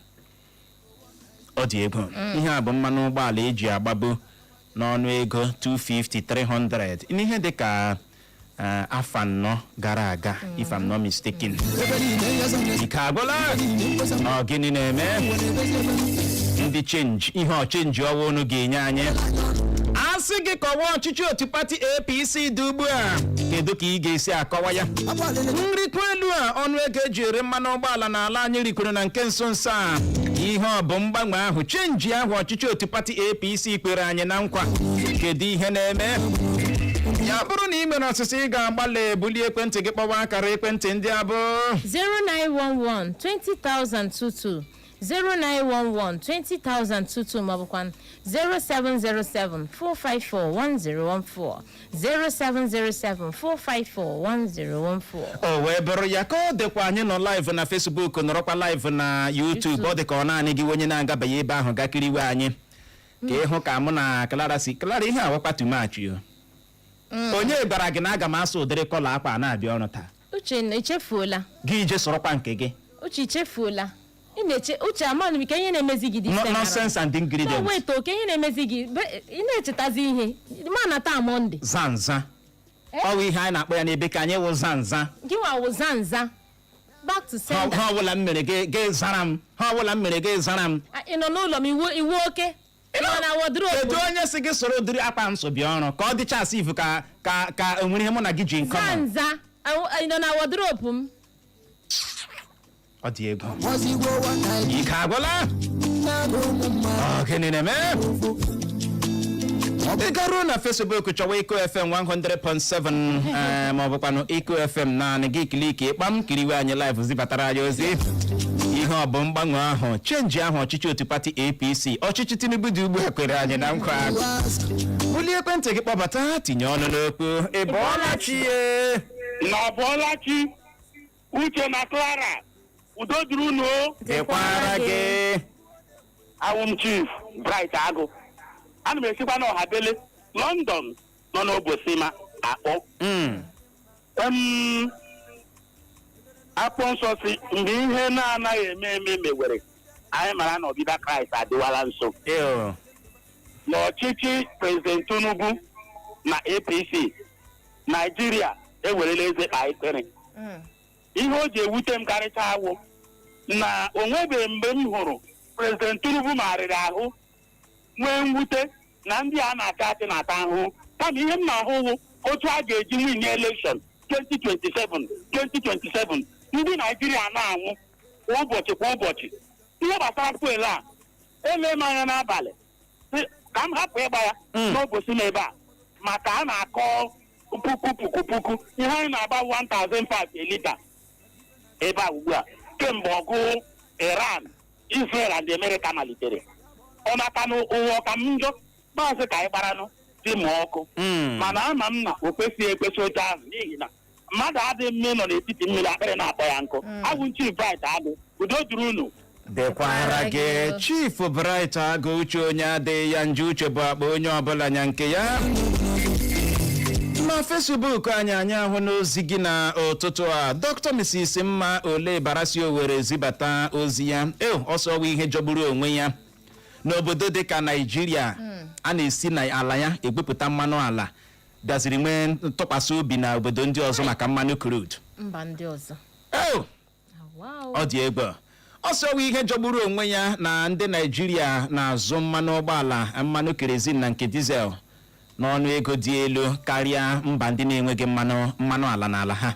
Speaker 1: ọ dị ego ihe a bụ mmanụ ụgbọala eji agbabo n'ọnụ ego 250 300 n'ihe dị ka afọ 4 gara aga if I'm not mistaken. ike agwụla ọ gịnị na-eme ndị chenji ihe ọchenji ọwa unu ga-enye anyị. asị gị kọwaa ọchịchị otu pati APC dị ugbu a kedu ka ị ga-esi akọwa ya. nrikwu elu a ọnụ ego eji ere mmanụ ụgbọala n'ala anyị rikwuru na nke nso nso a ihe ọ bụ mgbanwe ahụ chenji ahụ ọchịchị otu pati APC kwere anyị na nkwa. kedu ihe na-eme ya bụrụ na ị mere ọsịsị ị ga-agbalị bulie ekwentị gị kpọwa akara ekwentị ndị a bụ
Speaker 2: 0911 20,022 0911 20,022 maọbụkwa 0707 454 1014 0707 454 1014.
Speaker 1: o wee bụrụ ya ka ọ dịkwa anyị nọ live na Facebook nọrọkwa live na YouTube. ọ dị ka ọ naanị gị onye na-agabaghị ebe ahụ gakiriwe anyị ka ịhụ ka mụ na Clara ihe awakpa tumachi onye gwara gị na aga m asụ ụdịrị kọla akwa na-abịa ọrụ taa.
Speaker 2: Uche echefuola
Speaker 1: gị je sọrọkwa nke gị.
Speaker 2: Uche echefuola uche amanụ m ka ihe na-emezi gị
Speaker 1: nonsense and ingredients.
Speaker 2: weta oke ihe na-emezi gị ị na-echetazi ihe ma na taa Mọnde
Speaker 1: zanza ọ bụ ihe anyị na-akpọ ya n'ebe ka anyị wụ zanza.
Speaker 2: gị nwa wụ zanza back to sender.
Speaker 1: ha ọbụla m mere gị zara m
Speaker 2: ị nọ n'ụlọ m iwu oke nọ na wardrobe.
Speaker 1: kedu onye si gị soro ụdịrị akpa nsobi ọrụ ka ọ dịchasị ifu ka onwere ihe mụ na gị ji nkọ
Speaker 2: zanza ị nọ na wardrobe m.
Speaker 1: ọ dị egwu ike agwụla gịnị na-eme. ị garuo na Facebook chọwa Iko FM 100.7 maọbụkwanụ Iko FM naanị gị kiliki ịkpam kiriwe anyị live zibatara anyị ozi. ihe ọ bụ mgbanwe ahụ chenji ahụ ọchịchị otu pati APC ọchịchị Tinubu dị ugbu a kwere anyị na nkwa. bulie ekwentị gị kpọbata tinye ọnụ n'okwu. ị bọọla chi ye
Speaker 9: na ọbọọla chi Uche na Clara udo dịrị unu.
Speaker 1: dịkwara gị.
Speaker 9: Awụ m chief Bright Agụ. Ana m esikwa n'Ọhabele, London nọ n'Obosima akpọ. Akwụkwọ nsọ si mgbe ihe na-anaghị eme mewere, anyị mara na ọbịbịa Kraịst adịwala nso. N'ọchịchị President Tinubu na APC, Naijiria ewerela eze kpa ikpere. Ihe o ji ewute m karịcha awụ na o nwebeghị mgbe m hụrụ President Tinubu marịrị ahụ nwee mwute na ndị a na-achị achị na-ata ahụhụ, kama ihe m na-ahụ otu a ga-eji win election 2027 ndị Naijiria na-anwụ kwa ụbọchị. Ihe gbasara fuel a ele m anya n'abalị ka m hapụ ịgba ya n'obosi n'ebe a maka a na-akọ puku ihe anyị na-agba 1,500 a lita ebe a ugbu a kemgbe ọgụ Iran, Israel and America malitere. Ọ maka na ụwa ọka m njọ maazị ka anyị gbaranụ dị ma ọkụ, mana ama m na o kwesịghị ekwesị oche ahụ n'ihi na mmadụ adịghị mme nọ n'etiti mmiri akpịrị na-akpọ ya nkụ. Agwụ Chief Bright Agụ, udo duru unu.
Speaker 1: Dekwara gị Chief Bright Agụ, uche onye adịghị ya nje, uche bụ akpa onye ọbụla nya nke ya. Na Facebook anyị ahụ n'ozi gị na ụtụtụ a, Dr. Mrs. Mma Ole Barasi Owere zibata ozi ya. Ọsọwa ihe jọgburu onwe ya n'obodo dịka Naijiria, a na-esi na ala ya egbepụta mmanụ ala, daziri nwee ntụkwasị obi na obodo ndị ọzọ maka mmanụ crude.
Speaker 2: Mba ndị ọzọ.
Speaker 1: Ọ dị egbe. Ọsọwa ihe jọgburu onwe ya na ndị Naijiria na-azụ mmanụ ụgbọala, mmanụ kerozin na nke dizel n'ọnụ ego dị elu karịa mba ndị na-enweghị mmanụ ala n'ala ha.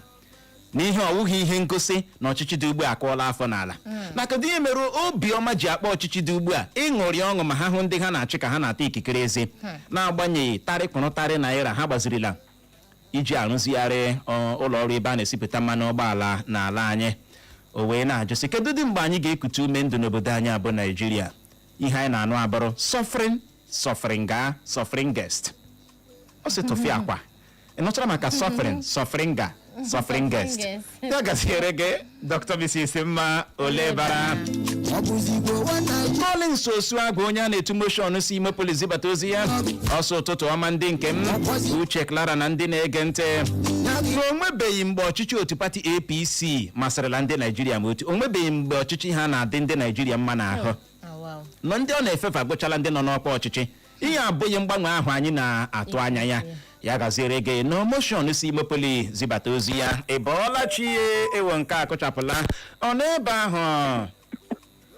Speaker 1: N'ihe ọwụghị ihe ngosi na ọchịchị dị ugbu a akụọla afọ n'ala. Na kedu ihe mere obiọma ji akpọ ọchịchị dị ugbu a ịṅụrị ọṅụ ma ha hụ ndị ha na-achị ka ha na-ata ikikere eze, na-agbanyeghị tarị naira ha gbazirila iji arụzigharị ụlọ ọrụ ebe a na-esipụta mmanụ ụgbọala n'ala anyị. O wee na-ajụsị kedu dị mgbe anyị ga-ekute ume ndụ n'obodo anyị abụ Naijiria? Ihe anyị na-anụ abụrụ suffering guest. Ọ sị tụfịa akwa ị nụchara maka suffering guest. Ya gaziere gị Dr. Mrs. Mma Ole Bara. Collins Osuagwu, onye a na-etu moshọn si Imopolis zibata ozi ya. Ọsọ ụtụtụ ọma ndị nke m, Uche Clara na ndị na-ege ntị. Na onwebeghị mgbe ọchịchị otu pati APC masịrịla ndị Naijiria ma otu onwebeghị mgbe ọchịchị ha na-adị ndị Naijiria mma n'ahụ. Nọ ndị ọ na-efefe agụchala ndị nọ n'ọkwa ọchịchị. Ihe abụghị mgbanwe ahụ anyị na-atụ anya ya. Ya gaziere gị na moshọn si Imopoli zibata ozi ya. Ị bọọla chi ewo nke akụchapụla ọ n'ebe ahụ.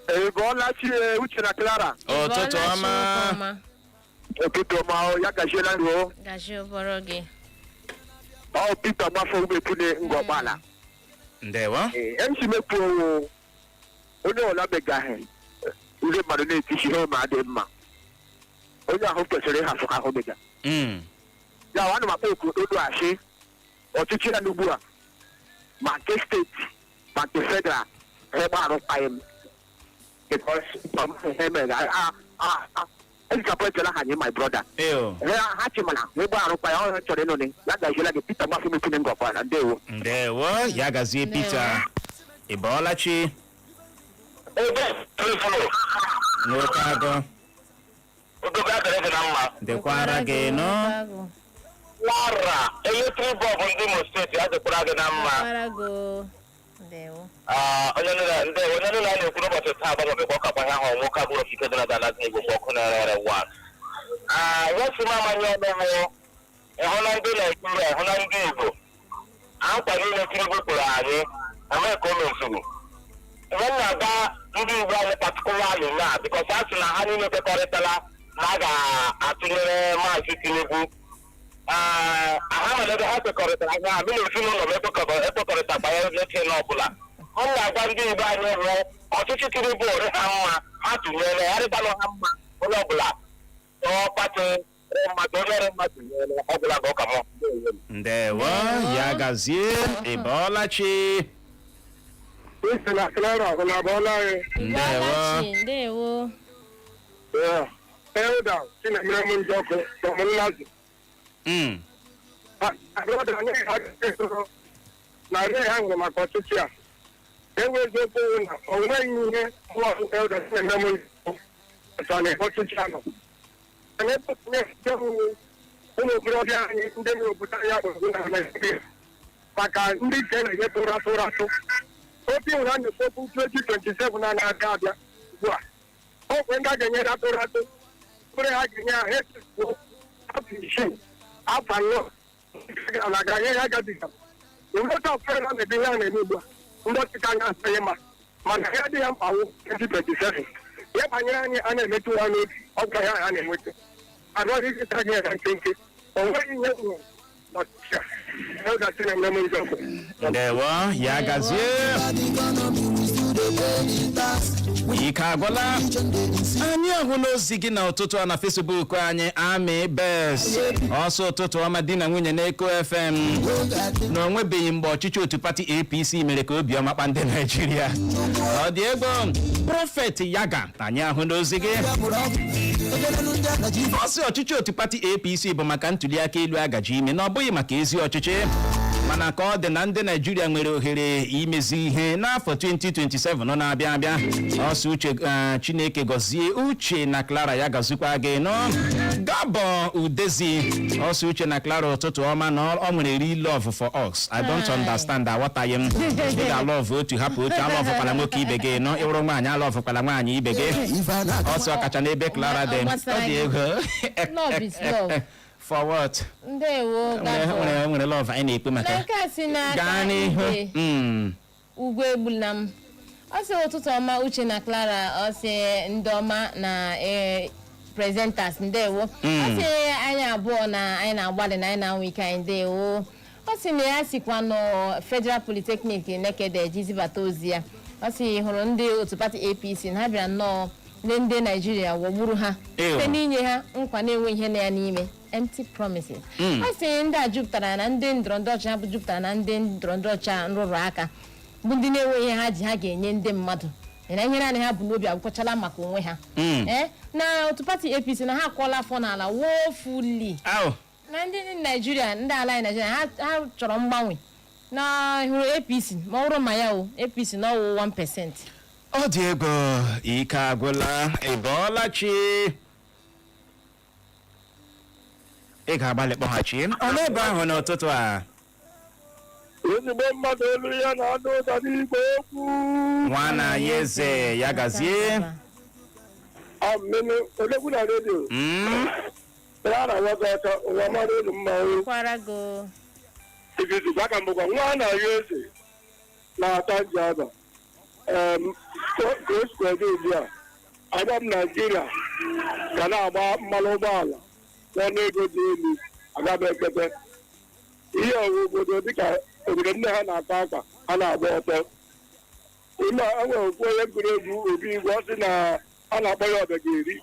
Speaker 9: Ị bọọla chi Uche na Clara.
Speaker 1: Ụtụtụ ọma.
Speaker 9: Ụtụtụ ọma, ya gaziela ruo.
Speaker 2: Gazie ụbọrọ gị.
Speaker 9: Ọ Peter Gbafọ Umepune Ngọgbala.
Speaker 1: Ndewo.
Speaker 9: MC mekwu onye ọla begaghị ndị mmadụ na-etisi ihe ma dị mma. Onye ahụ kwesịrị ịhafụ ka ahụ bega. Ya nwanne m akpa okododo asị ọchịchị ya n'ugbu a ma nke steeti ma nke federal ebe arụkpaghị m ezikapụetela ha nye my brother ha chịmana ebe arụkpaghị ọhụrụ chọrọ ịnụnị ya gaziela gị Peter Gbafọ Umepune Ngọgbala.
Speaker 1: Ndewo, ya gazie Peter. Ị bọọla chi nwoke agụ. Dekwara gị nọ.
Speaker 9: Wara eletrik bọọbụ ndị Imo steeti adịkwara gị na mma. Onye nile na-ekwu n'ụbọchị taa agbanweghị ọkakwa ihe ahụ nwoke agbụrụ okike dị na dana dị Igbo ọkụ na-ere wan. Wesi m amanye ọnụhụ ịhụ na ndị Naijiria ịhụ na ndị Igbo akwa niile Tinubu kpụrụ anyị amaghị ka o mezuru. Ihe m na-aga ndị Igbo anyị patikulali na bikọs a sị na ha niile kwekọrịtala na a ga-atụnyere maazị Tinubu. Ha nwere ebe ha kwekọrịtara anya ha na ezinụlọ m ekwekọrịta banyere n'eche n'ọbụla. Ọ na-agwa ndị Igbo anyị hụ ọchịchị Tinubu ore ha mma ha tụnyere ya rịbalụ ha mma onye ọbụla pati mmadụ onye ọrụ mmadụ nyere ọbụla bụ ụka m.
Speaker 1: Ndewo, ya gazie. Ị bọọla chi.
Speaker 9: Isi na Clara ọ na-abọọla anyị.
Speaker 2: Ndewo.
Speaker 9: Elda Chinemere m Nzọkụ Tọmụnlazi. Na ihe ha nwere maka ọchịchị a enweghị eziokwu na o nweghị ihe Elda Chinemere m Nzọkụ ọtọ ọchịchị ahụ anyị etinye ụmụ okorobịa anyị ndị mere obodo anyị agbụrụ na Naịjirịa maka ndị ike na-enye tụrụ atụ obi ụra na-ekpokwu 2027 na na-abịa abịa ugbu a okwe ndị a ga-enye ha tụrụ atụ mkpụrụ ha ga-enye ha etuo afọ isii afọ anọ na ga-enye ha gabiga nleta ọfere na na-ebe ihe a na-eme ugbu a ndị ọchịchị anya asịghị mma mana ya adịghị ya mkpawu 2027 ya banyere anyị a na-emetụ ha n'obi ọgwa ya a na-enweta arụọrụ ịzụta gị ya nkenke o nweghị ihe nwere n'ọchịchị a eụdasị na mmemme ndị ọkụ
Speaker 1: ndewo ya gazie ike agwụla anyị ahụ n'ozi gị na ụtụtụ a na Facebook anyị Ami Bes ọsọ ụtụtụ ọma di na nwunye na Eko FM na onwebeghị mgbe ọchịchị otu pati APC mere ka obiọma kpa ndị Naịjirịa ọ dị ego Prọfet Yaga anyị ahụ n'ozi gị ọsị ọchịchị otu pati APC bụ maka ntụliaka elu agaji ime na ọ bụghị maka ezi ọchịchị mana ka ọ dị na ndị Naịjirịa nwere ohere imezi ihe n'afọ 2027 na-abịa abịa ọsọ uche Chineke gọzie Uche na Clara ya gazikwa gị nọ Gabon Udezi ọsọ Uche na Clara ụtụtụ ọma na ọ nwere real love for us I don't understand aghọtaghị m ị ga-alọvụ otu hapụ otu alọvụkwala nwoke ibe gị nọ ịwụrụ nwaanyị alọvụkwala nwaanyị ibe gị ọsọ ọkacha n'ebe Clara dị ọ dị ego for what?
Speaker 2: Ndewo
Speaker 1: nwere love anyị na-ekpe maka
Speaker 2: ya. Gaa n'ihu. Ugwu egbula m. Ọ sị ụtụtụ ọma Uche na Clara ọ sị ndị ọma na presenters ndewo. Ọ sị anyị abụọ na anyị na-agbalị na anyị na-anwụ ike anyị ndewo. Ọ sị na ya sikwa nọ Federal Polytechnic Nekede ejizibata ozi ya. Ọ sị hụrụ ndị otu pati APC na ha bịara nnọọ ndị Naịjirịa wọgburu ha site n'inye ha nkwa na-enwe ihe na ya n'ime empty promises. Ọ sị ndị a jupụtara na ndị ndọrọndọrọ ọchịchị ha bụ jupụtara na ndị ndọrọndọrọ ọchịchị nrụrụ aka bụ ndị na-enwe ihe ha ji ha ga-enye ndị mmadụ na ihe naanị ha bụ n'obi agwụkọchala maka onwe ha na otu pati APC na ha akwọla afọ n'ala woefully na ndị Naịjirịa ndị ala anyị Naịjirịa ha chọrọ mgbanwe na hụrụ APC ma ọ bụrụ ma ya APC na ọwụ 1%.
Speaker 1: ọ dị ego ike agwụla ịbọọla chi ị ga-agbalị kpọghachi ọ n'ebe ahụ n'ụtụtụ a
Speaker 9: ezigbo mmadụ olu ya na anụ ụda n'igbo okwu
Speaker 1: nwa na ya eze ya gazie
Speaker 9: mmemme odegwu na redio ya na nwoke ọcha ụwa mmadụ olu mmanwụ igizigbo aka mbụkwa nwa na ya eze na-ata nji aba gosikwedo ugbu a agba m Naịjirịa ga na-agba mmanụ ụgbọala n'ọnụ ego dị elu agaba ekpete ihe ọrụ obodo dịka obodo nne ha na-ata akwa ha na-agba ọtọ ụlọ enwere okwu onye egwuregwu obi igwe ọ sị na a na-akpọ ya ọbịageri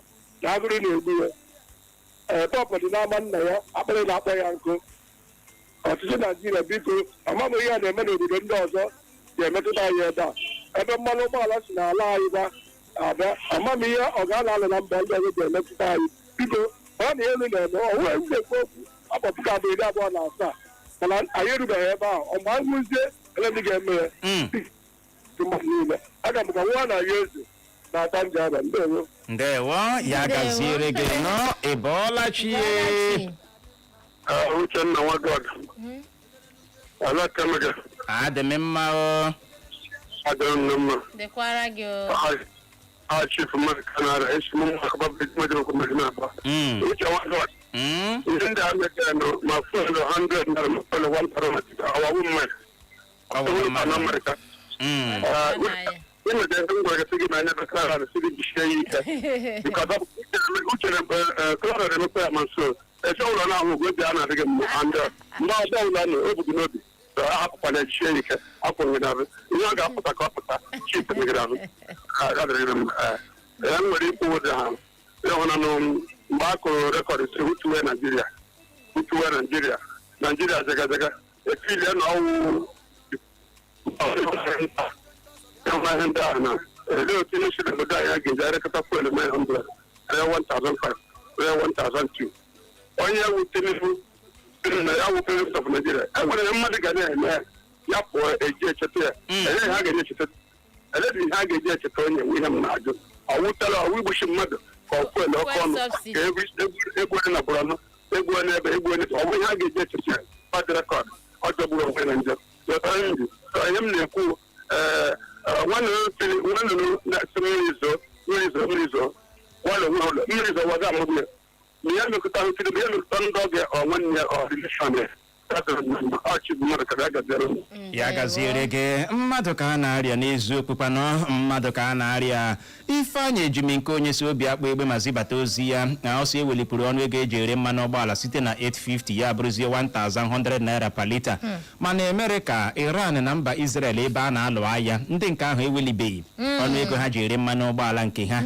Speaker 9: na agụrụ na-egbu ya tọpụ dị n'ama nna ya akpịrị na-akpọ ya nkụ ọchịchị Naịjirịa biko amaghị ihe a na-eme n'obodo ndị ọzọ ga-emetụta anyị ebe a ebe mmanụ ụgbọala si n'ala anyị ba abịa amaghị ihe ọ ga-ala alụ na mba ndị ọzọ ga-emetụta anyị biko ọ na elu na-eme onwe m na-ekwu okwu afọ 2027 mana anyị erubeghị ebe ahụ ọ ma nwụzie ele ndị ga-eme ya niile aga m ka nwa na ya eze na-ata nji aba
Speaker 1: ndewo ya gaziere gị nọ ịbọọla chi
Speaker 9: Uchenna Nwadọd alakamega
Speaker 1: adị m mma o
Speaker 9: adịrị m mma
Speaker 2: dịkwara gị o
Speaker 9: chief mmadụ kanara esi m akaba mmadụ okomedi na-aba uche Nwadọd ndị a mekere ma fụlụ 100 na mfụlụ 1 paromatik awawu mmadụ ọwụrụ na Amerịka imede ndị ngwere gị gị n'anya bekara na siri jisie ya ike bikọta uchere klara na-emepe ya ma nso ese ụlọ na-ahụ ogwe dị a na-adịghị mma mgbe ọbịa ụlọ na obi gị n'obi ahapụkwana jisie ya ike akwụghị na ihe ọ ga-apụta ka ọ pụta chip megere ahụ adịrịghị m ya nwere ikwu ụdị ha ịhụnanụ mgbe a kụrụ rekọd si hutuwe Naijiria zagazaga efilie na ọwụ ihe ndị ahụ na ele otu ihe siri obodo anyị ga-eji arịkọta fuel mee 100 ree 1,500 ree 1,200 onye wutenifu na ya wupere stọf Naijiria e nwere mmadụ ga na-eme ya pụọ eji echeta ya ele ihe ha ga-eji echeta onye nwe ihe m na-ajụ ọwụtara ọwụ igbochi mmadụ fuel ọkụ ọnụ ka egwu na bụrụ egwu n'ebe egwu ọ bụ ihe a ga-eji echiche pati rekọd ọ jọgburu onwe na njọ ihe m na-ekwu nwanne na-esi mmiri zo mmiri zo waga amụgbu ya na ya mekọta ntiri ya mekọta ndị ọbịa nwanne ya ọrilishọn ya
Speaker 1: ya gaziere gị mmadụ ka a na-arịa n'eziokwu kwanụ mmadụ ka a na-arịa Ifeanyị ejimi nke onye si obi akpa egbe ma zibata ozi ya na ọsọ ewelipụrụ ọnụ ego eji ere mmanụ ụgbọala site na 850 ya bụrụzie 1100 naira per lita mana Amerịka, Iran na mba Israel ebe a na-alụ agha ndị nke ahụ ewelibeghị ọnụ ego ha ji ere mmanụ ụgbọala nke ha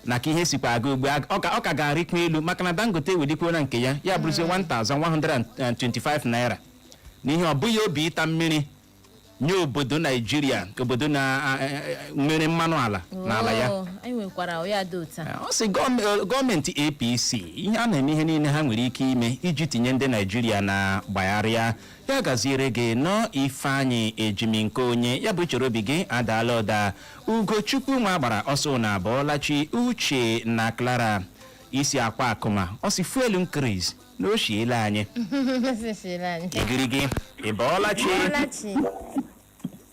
Speaker 1: na ka ihe sikwa aga ugbu ọ ka ga-arịkwa elu maka na Dangote ewelikwuo na nke ya bụrụzie 1125 naira n'ihe ọ bụghị obi ịta mmiri nye obodo Naijiria, obodo na nwere mmanụ ala n'ala ya. Ọ sị gọọmenti APC ihe a na-eme ihe niile ha nwere ike ime iji tinye ndị Naijiria na gbagharịa. Ya gaziere gị nọ Ifeanyị ejimi nke onye ya bụ chere obi gị adaala ụda. Ugochukwu nwa gbara ọsọ na abọọlachi Uche na Clara isi akwa akụma ọ sị fuel increase na o shiela anyị igirigi ịbọọlachi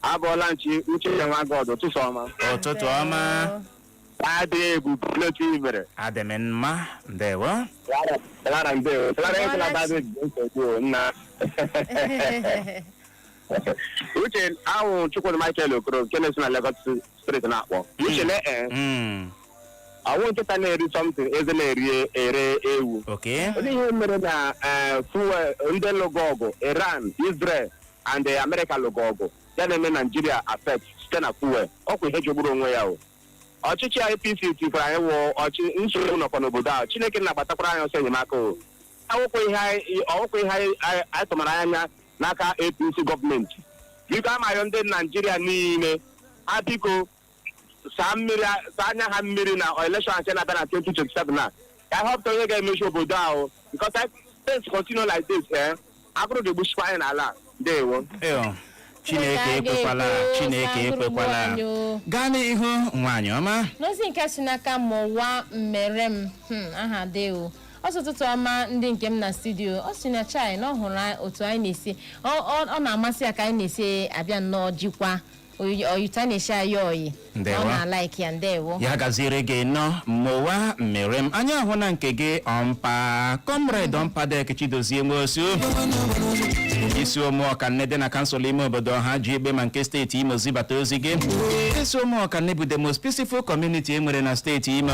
Speaker 9: abọọlachi Uche ya nwa God ụtụtụ ọma adị egwu ploti ibere
Speaker 1: adị m mma ndewo
Speaker 9: Uche ahụ Chukwudi Michael Okoro nke na-esi na Lagos street na-akpọ Uche ọnwụ nkịta na-eri something eze na-eri ere ewu onye ihe mere na fuel ndị lụgo ọgụ Iran, Israel and America lụgo ọgụ ya na-eme Nigeria affect site na fuel ọkwa ihe jogburu onwe ya o ọchịchị APC tikwara anyị wụ nsogbu nọkwa n'obodo ahụ Chineke na-agbatakwara anyị ọsọ enyemaka o ọwụkwa ihe anyị tụmara anya n'aka APC gọọmenti biko amaghị ndị Nigeria niile ha biko saa anya ha mmiri na election nke na-abịa na 2027 na ka anyị họpụta onye ga-emechi obodo ahụ because things continue like this agụrụ ga-egbuchikwa anyị n'ala ndewo
Speaker 1: Chineke ekwekwala gaa n'ihu nwaanyị ọma
Speaker 2: n'ozi nke si n'aka mụwa mmere m aha deo ọsọ ụtụtụ ọma ndị nke m na studio ọ si na chai na ọ hụrụ otu anyị na-esi ọ na-amasị ya ka anyị na-esi abịa nnọọ jikwa oyita na-esi anyị oyi ọ na-alaiki ya ndewo
Speaker 1: ya gaziere gị nọ mụwa mmere m anya ahụ na nke gị ọmpa comrade ọmpa dek Chidozie Nwosu isi ụmụọka nne dị na kansụl ime obodo ha ji egbe ma nke steeti Imo zibata ozi gị isi ụmụọka nne bụ the most peaceful community e nwere na steeti Imo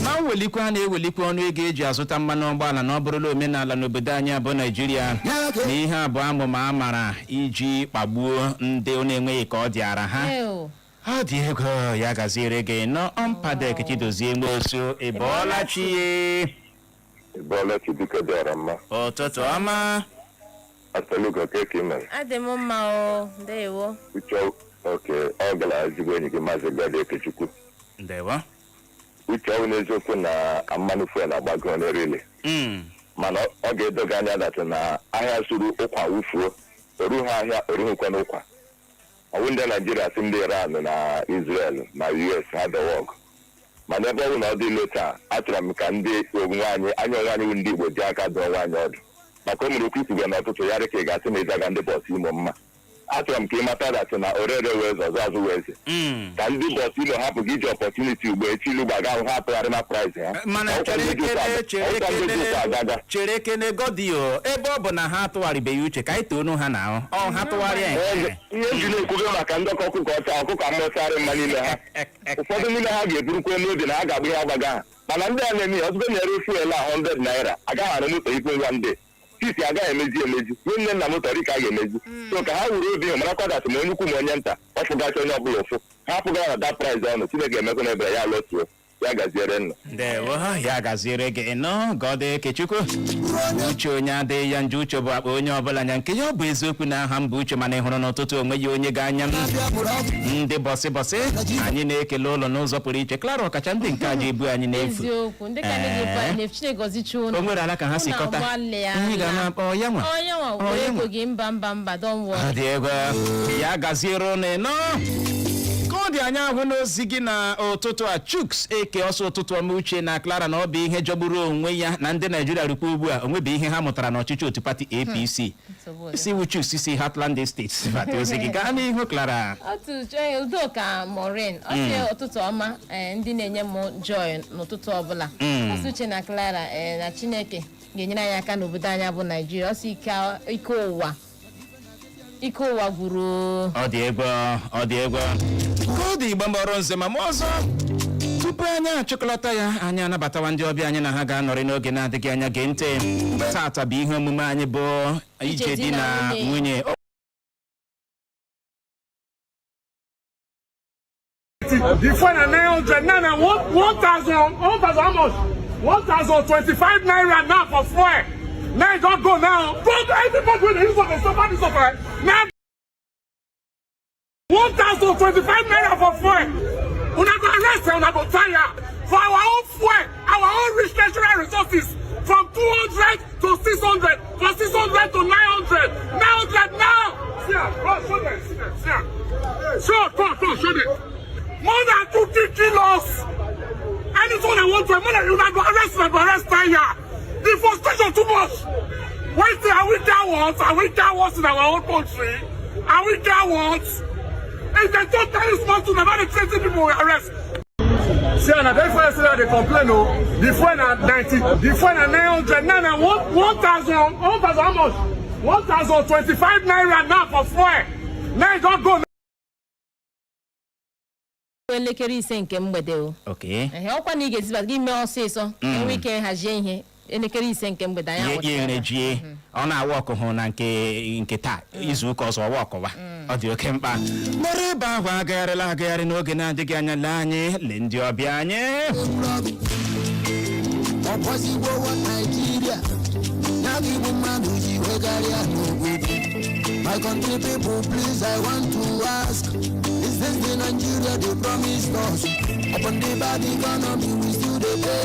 Speaker 1: na mwelikwa a na-ewelikwa ọnụ ego eji azụta mmanụ ụgbọala na ọ bụrụla omenala n'obodo anyị abụ Naijiria na ihe abụọ amụma a mara iji kpagbuo ndị ọ na-enweghị ka ọ dịara ha ọ dị ego ya gaziere gị nọ ọmpadek Chidozie Nwosu ịbọọlachi
Speaker 9: biko dịara mma
Speaker 1: ụtụtụ ọma
Speaker 9: Asalugo keke mere
Speaker 2: adị m mma o ndewo
Speaker 9: Uche ọ gara ezigbo enyi gị Maazị Gadi Ekechukwu
Speaker 1: ndewo
Speaker 9: Uche ọwụ n'eziokwu na mmanụ fuel agbago n'erile mana ọ ga-edoga anya datụ na ahịa suru ụkwa wufuo oruhu ahịa oruhukwa n'ụkwa ọwụ ndị Naijiria si ndị Iran na Israel na US ha dewe ọgụ mana ebe ọ bụ na ọ dị ilo taa achọrọ m ka ndị onwe anyị anya onwe anyị ndị Igbo ji aka dụọ nwaanyị ọdụ maka o mere okwu ikwuga n'ọtụtụ ya ka ị ga-asị na ịzaga ndị bọs Imo mma achọrọ m ka ị mata datụ na orere wee zọzọ azụ wee eze ka ndị bọs Imo hapụ gị iji ọpọtuniti ugbo echi ilu gbaga ahụ ha atụgharị na praịs ha
Speaker 1: mana chere kene Godio ebe ọ bụ na ha atụgharịbeghị uche ka anyị toonu ha na ahụ ha tụgharịa
Speaker 9: ihe eji na-ekwugo maka ndọkọ ọkụkọ ọcha ọkụkọ mmụtarị mma n'ime ha ụfọdụ n'ime ha ga-eburukwa n'obi na ha ga-agba ihe agbaga ha mana ndị a na-eme ya ọzụgo nyere fuel a 100 naira agaghị arụ moto ikwe ngwa ndị titi agaghị emezi nwunye nna moto rika a ga-emezi so ka ha wuru obi marakwa datụ ma onye ukwu ma onye nta ọ fụgacha onye ọbụla ụfụ ha apụga na da praịz ọnụ Chineke emekwa na ebere ya lọtuo ya gaziere nna
Speaker 1: ndewo ya gaziere gị nọ Gọdị Ekechukwu Uche onye adịghị ya njọ Uche bụ akpa onye ọbụla nya nke ya ọ bụ eziokwu na aha m bụ Uche mana ị hụrụ n'ụtụtụ onwe ya onye ga-anya m ndị bọsị anyị na-ekele ụlọ n'ụzọ pụrụ iche Clara ọkacha ndị nke aja ebu anyị n'efu o nwere ala ka ha si kọta ihe ga na-akpọ ya nwa ọ dị ego ya gaziere ụnụ nọ ka ọ dị obi anyị ahụ n'ozi gị na ụtụtụ a Chuks eke ọsọ ụtụtụ ọma uche na Clara na ọ bụ ihe jọgburu onwe ya na ndị Naijiria rikwa ugbu a onwe bụ ihe ha mụtara n'ọchịchị otu pati APC si wu Chuks si Heartland Estates pati ozi gị gaa n'ihu Clara.
Speaker 2: Otu Udoka Maureen ọ sị ụtụtụ ọma ndị na-enye m joy n'ụtụtụ ọbụla ọsị uche na Clara na Chineke ga-enyere anyị aka n'obodo anyị bụ Naijiria ọsị ike ụwa gwuru
Speaker 1: ọ dị egwu ka ọ dị Igbo mọrọ nze ma ọzọ tupu anyị achịkọlọta ya anyị anabatawa ndị ọbịa anyị na ha ga-anọrị n'oge na-adịghị anya gee ntị tata bụ ihe omume anyị bụ ije di na nwunye.
Speaker 10: The phone 900 now 1,000 how much? 1,025 naira now for fuel. Now you don't go now. But everybody will use of the suffer this offer. Now 1,025 naira for fuel. Una go arrest and una go tire for our own fuel, our own rich natural resources from 200 to 600, from 600 to 900. 900 now. See, go show them. See, show them. More than 50 kilos. Anyone I want to, more than you go arrest tire. The frustration too much. Why say are we cowards? Are we cowards in our own country? Are we cowards? If they don't tell us what to do, about the 20 people we arrest. See, and that's why I say they complain. The phone at 90, the phone at 900, now 1,000 how much? 1,025 naira now for fuel. Now you don't go.
Speaker 2: Elekere ise nke mgbede o.
Speaker 1: Okay.
Speaker 2: Ọkwa na ị ga-esiba gị mee ọsịsọ enwe ike hazie ihe elekere ise nke mgbede anyị
Speaker 1: awụtara. Ye energy ọ na-awa ọkụ hụ na nke taa izu ụka ọzọ ọwa ọkụwa. Ọ dị oke mkpa. Mara ebe ahụ agagharị n'oge na-adịghị anya lee anyị lee ndị ọbịa anyị.
Speaker 11: My country people, please, I want to ask, is this the Nigeria they promised us? Upon the bad economy, we still the